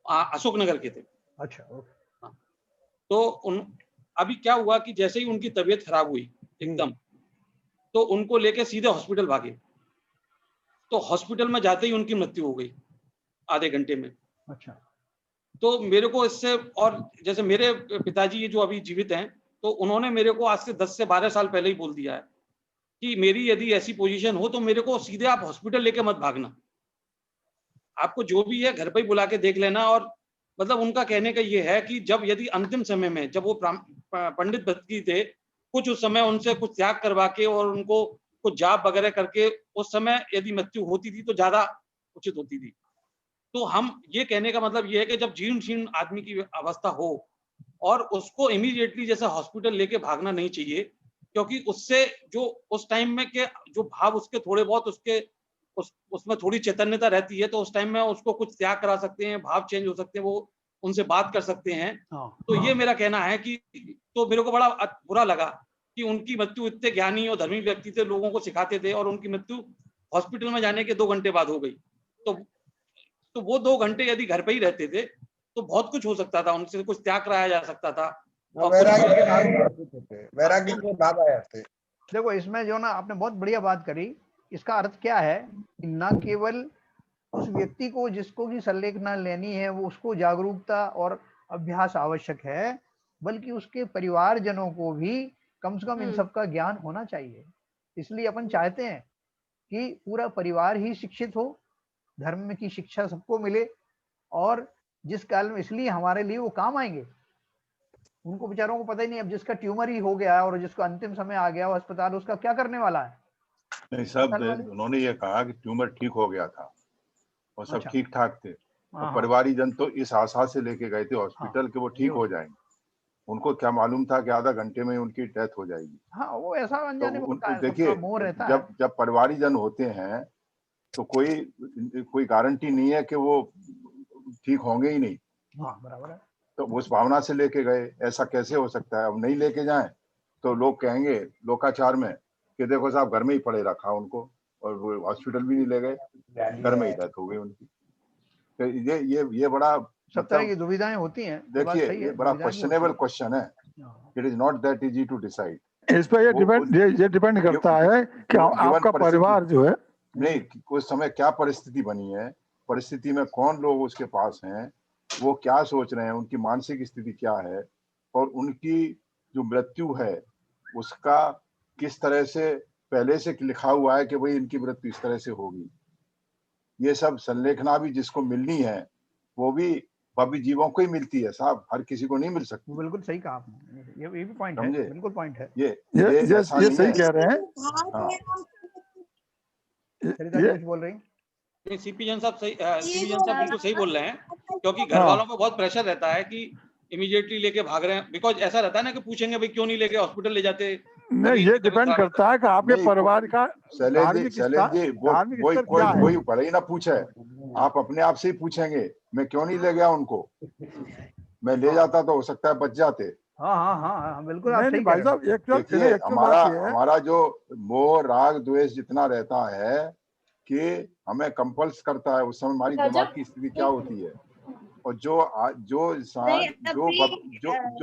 Speaker 7: अशोकनगर के थे।
Speaker 1: अच्छा, ओके।
Speaker 7: तो अभी क्या हुआ कि जैसे ही उनकी तबीयत खराब हुई एकदम, तो उनको लेके सीधे हॉस्पिटल भागे। तो हॉस्पिटल में जाते ही उनकी मृत्यु हो गई आधे घंटे में।
Speaker 1: अच्छा।
Speaker 7: तो मेरे को इससे, और जैसे मेरे पिताजी ये जो अभी जीवित हैं, तो उन्होंने मेरे को आज से 10 से 12 साल पहले ही बोल दिया है कि मेरी यदि ऐसी पोजीशन हो तो मेरे को सीधे आप हॉस्पिटल लेके मत भागना, आपको जो भी है घर पे ही बुला के देख लेना। और मतलब उनका कहने का ये है कि जब यदि अंतिम समय में जब वो पंडित व्यक्ति थे, कुछ उस समय उनसे कुछ त्याग करवा के और उनको कुछ जाप वगैरह करके उस समय यदि मृत्यु होती थी तो ज्यादा उचित होती थी। तो हम ये कहने का मतलब ये है कि जब जीर्ण शीर्ण आदमी की अवस्था हो और उसको इमीडिएटली जैसे हॉस्पिटल लेके भागना नहीं चाहिए, क्योंकि उससे जो उस टाइम में के जो भाव उसके थोड़े बहुत उसके उसमें थोड़ी चैतन्यता रहती है, तो उस टाइम में उसको कुछ त्याग करा सकते हैं, भाव चेंज हो सकते हैं, वो उनसे बात कर सकते हैं। तो ये मेरा कहना है कि तो मेरे को बड़ा बुरा लगा कि उनकी मृत्यु इतने ज्ञानी और धर्मी व्यक्ति थे, लोगों को सिखाते थे, और उनकी मृत्यु हॉस्पिटल में जाने के 2 घंटे बाद हो गई। तो वो 2 घंटे यदि घर पे ही रहते थे तो बहुत कुछ हो सकता था, उनसे कुछ त्याग कराया जा सकता था।
Speaker 3: वैराग्य के भाव आए थे।
Speaker 1: देखो इसमें जो ना आपने बहुत बढ़िया बात करी, इसका अर्थ क्या है कि न केवल उस व्यक्ति को जिसको की संलेखना लेनी है वो उसको जागरूकता और अभ्यास आवश्यक है, बल्कि उसके परिवारजनों को भी कम से कम इन सब का ज्ञान होना चाहिए। इसलिए अपन चाहते हैं कि पूरा परिवार ही शिक्षित हो, धर्म की शिक्षा सबको मिले, और जिस काल में इसलिए हमारे लिए वो काम आएंगे। उनको बेचारों को पता ही नहीं, अब जिसका ट्यूमर ही हो गया और जिसको अंतिम समय आ गया अस्पताल, उसका क्या करने वाला है?
Speaker 2: नहीं, सब उन्होंने ये कहा कि ट्यूमर ठीक हो गया था और सब ठीक ठाक थे, और परिवारी जन तो इस आशा से लेके गए थे हॉस्पिटल कि वो ठीक हो जाएंगे। उनको क्या मालूम था कि आधा घंटे में उनकी डेथ हो जाएगी।
Speaker 1: हाँ, वो ऐसा अनजाने में होता है,
Speaker 2: देखिए जब परिवारी जन होते हैं तो कोई गारंटी नहीं है कि वो ठीक होंगे ही नहीं।
Speaker 1: हाँ, बराबर है। तो
Speaker 2: उस भावना से लेके गए, ऐसा कैसे हो सकता है? अब नहीं लेके जाएं तो लोग कहेंगे लोकाचार में कि देखो साहब घर में ही पड़े रखा उनको, और वो हॉस्पिटल भी नहीं ले गए, घर में ही डेथ हो गई उनकी। तो ये बड़ा
Speaker 1: सब तरह की दुविधाएं होती हैं।
Speaker 2: देखिए ये बड़ा क्वेश्चनेबल क्वेश्चन है। It is not that easy to decide.
Speaker 5: इस पर ये डिपेंड करता है कि आपका परिवार जो है,
Speaker 2: नहीं उस समय क्या परिस्थिति बनी है, परिस्थिति में कौन लोग उसके पास हैं, वो क्या सोच रहे हैं, उनकी मानसिक स्थिति क्या है, और उनकी जो मृत्यु है उसका किस तरह से पहले से लिखा हुआ है कि भाई इनकी मृत्यु इस तरह से होगी। ये सब संलेखना भी जिसको मिलनी है वो भी भव्य जीवों को ही मिलती है साहब, हर किसी को नहीं मिल सकती।
Speaker 1: बिल्कुल सही कहा आपने, ये भी पॉइंट है, बिल्कुल पॉइंट है।
Speaker 5: ये सही कह रहे हैं।
Speaker 1: कुछ बोल रही हैं?
Speaker 7: सीपी जन साहब बिल्कुल सही बोल रहे हैं, क्योंकि घर वालों को बहुत प्रेशर रहता है कि इमीडिएटली लेके भाग रहे हैं, बिकॉज ऐसा रहता है ना कि पूछेंगे भाई क्यों नहीं लेके हॉस्पिटल ले जाते।
Speaker 5: नहीं, ये डिपेंड करता है कि आपके परिवार का
Speaker 2: कोई भले ही ना पूछे, आप अपने आप से ही पूछेंगे मैं क्यों नहीं ले गया उनको, मैं ले जाता तो हो सकता है बच जाते।
Speaker 1: हाँ, बिल्कुल आप सही
Speaker 5: भाई साहब।
Speaker 2: देखिए हमारा जो मोह राग द्वेष जितना रहता है कि हमें कंपल्स करता है, उस समय हमारी दिमाग की स्थिति क्या होती है, और जो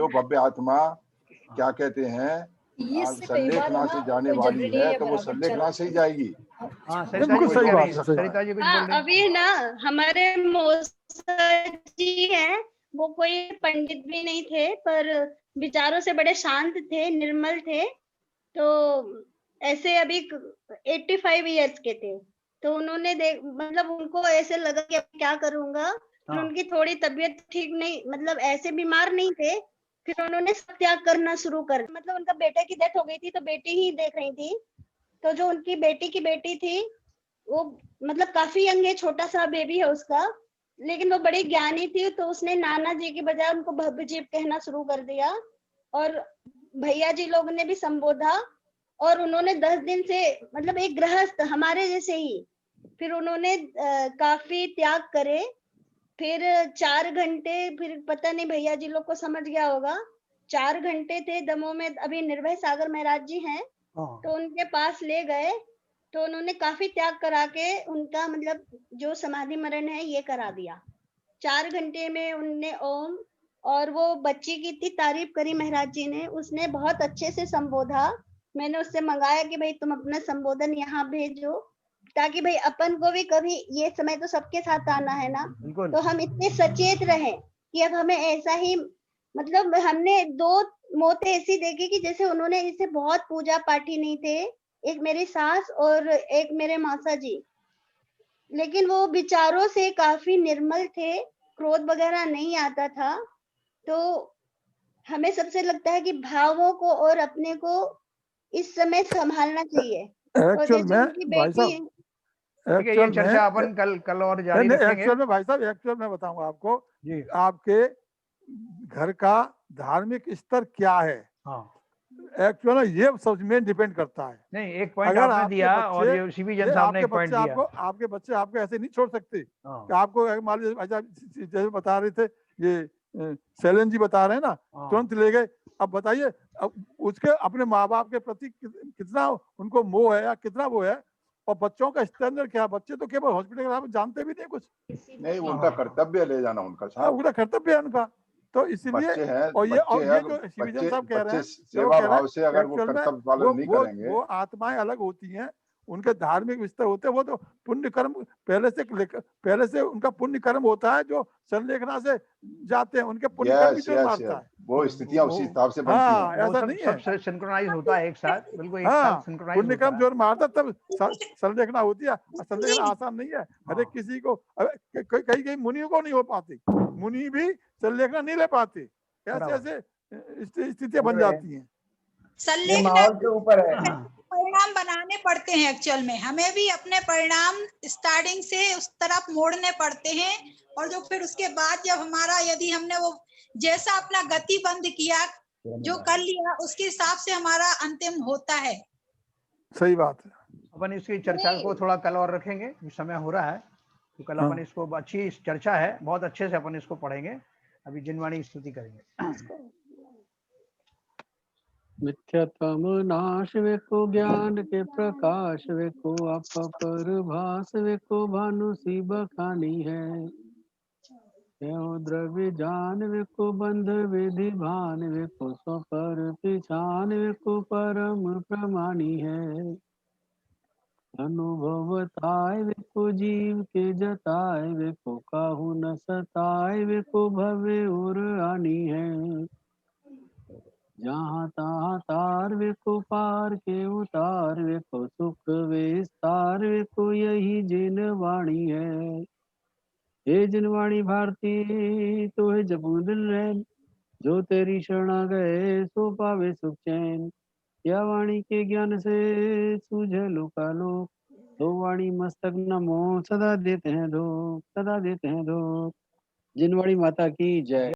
Speaker 2: भव्य आत्मा क्या कहते हैं संलेखना से जाने वाली है, तो वो संलेखना से ही जाएगी।
Speaker 10: अभी ना हमारे मौसा जी हैं, वो कोई पंडित भी नहीं थे, पर विचारों से बड़े शांत थे, निर्मल थे। तो ऐसे अभी 85 इयर्स के थे, तो उन्होंने मतलब उनको ऐसे लगा कि अब क्या करूंगा, फिर उनकी थोड़ी तबीयत ठीक नहीं, मतलब ऐसे बीमार नहीं थे, फिर उन्होंने सब त्याग करना शुरू कर, मतलब उनका बेटे की डेथ हो गई थी तो बेटी ही देख रही थी, तो जो उनकी बेटी की बेटी थी वो मतलब काफी यंग है, छोटा सा बेबी है उसका, लेकिन वो बड़ी ज्ञानी थी, तो उसने नाना जी की बजाय उनको भव्य जी कहना शुरू कर दिया, और भैया जी लोग ने भी संबोधा, और उन्होंने 10 दिन से मतलब एक गृहस्थ हमारे जैसे ही, फिर उन्होंने काफी त्याग करे, फिर 4 घंटे, फिर पता नहीं भैया जी लोग को समझ गया होगा, 4 घंटे थे दमोह में, अभी निर्भय सागर महाराज जी हैं, तो उनके पास ले गए, तो उन्होंने काफी त्याग करा के उनका मतलब जो समाधि मरण है ये करा दिया। 4 घंटे में उनने ओम, और वो बच्ची की इतनी तारीफ करी महाराज जी ने, उसने बहुत अच्छे से संबोधा। मैंने उससे मंगाया कि भाई तुम अपना संबोधन यहाँ भेजो, ताकि भाई अपन को भी कभी, ये समय तो सबके साथ आना है ना, तो हम इतने सचेत रहे कि अब हमें ऐसा ही, मतलब हमने 2 मौतें ऐसी देखी कि जैसे उन्होंने इसे बहुत पूजा पाठी नहीं थे, एक मेरी सास और एक मेरे मौसा जी, लेकिन वो विचारों से काफी निर्मल थे, क्रोध वगैरह नहीं आता था। तो हमें सबसे लगता है कि भावों को और अपने को इस समय संभालना चाहिए।
Speaker 5: एक्चुअल में भाई साहब,
Speaker 1: ये चर्चा अपन कल और जारी रखेंगे।
Speaker 5: एक्चुअल में भाई साहब, एक्चुअल में बताऊंगा आपको, आपके घर का धार्मिक स्तर क्या है। हाँ, एक्चुअल ये सब में डिपेंड करता है।
Speaker 1: नहीं, एक पॉइंट आपने दिया, और ये सीबी जन साहब ने एक पॉइंट दिया।
Speaker 5: आपके बच्चे आपको ऐसे नहीं छोड़ सकते कि आपको मान लीजिए जैसे बता रहे थे, ये सैलन जी बता रहे हैं ना, तुरंत ले गए। अब बताइए, अब उसके अपने माँ बाप के प्रति कितना उनको मोह है या कितना वो है, और बच्चों का स्टैंडर्ड क्या है। बच्चे तो केवल हॉस्पिटल के जानते भी नहीं कुछ,
Speaker 2: नहीं, उनका कर्तव्य ले जाना उनका साहब,
Speaker 5: उनका कर्तव्य है उनका। तो इसलिए और ये जो शिवजन साहब कह रहे हैं,
Speaker 2: सेवा भाव से अगर वो कर्तव्य पालन नहीं करेंगे,
Speaker 5: वो आत्माएं अलग होती हैं, उनके धार्मिक विस्तार होते हैं, वो तो पुण्य कर्म पहले से उनका पुण्य कर्म होता है, जो संलेखना से जाते हैं उनके पुण्य कर्म भी जोड़ मारता है।
Speaker 2: वो स्थितियां उसी हिसाब से बनती हैं।
Speaker 5: ऐसा नहीं है,
Speaker 1: सब सिंक्रोनाइज होता है एक साथ, बिल्कुल एक साथ सिंक्रोनाइज
Speaker 5: पुण्य कर्म जोड़ मारता तब संलेखना होती है। संलेखना आसान नहीं है, हर एक किसी को, कई मुनियों को नहीं हो पाती, मुनि भी संलेखना नहीं ले पाते, ऐसे ऐसे स्थितियां बन जाती हैं।
Speaker 11: संलेखना के ऊपर है, परिणाम बनाने पड़ते हैं। एक्चुअल में हमें भी अपने परिणाम स्टार्टिंग से उस तरफ मोड़ने पड़ते हैं, और जो फिर उसके बाद जब हमारा, यदि हमने वो जैसा अपना गति बंद किया, जो कर लिया, उसके हिसाब से हमारा अंतिम होता है।
Speaker 5: सही बात है।
Speaker 1: अपन इसकी चर्चा को थोड़ा कल और रखेंगे, समय हो रहा है, तो कल अपन इसको, अच्छी चर्चा है, बहुत अच्छे से अपन इसको पढ़ेंगे। अभी जिनवाणी स्तुति करेंगे।
Speaker 12: मिथ्यात्म नाश वेको ज्ञान के प्रकाश वेको आपा पर भास वेको भानु सी बखानी है। द्रव्य जान वेको बंध विधि भान वेको सो पर पिछान वेको परम प्रमाणी है। अनुभवताय वेको जीव के जताय वेको काहू न सताय वेको भवे और आनी है। जहाँ तहाँ तार वेको पार के उतार वेको सुख विस्तार वेको यही जिन वाणी है। हे जिन वाणी भारती तो है जपू दिल रैन, जो तेरी शरणा गए सो पावे सुख चैन। या वाणी के ज्ञान से सूझे लोकालोक, दो वाणी मस्तक नमो सदा देते हैं धो, सदा देते हैं धो। जिनवाणी माता की जय।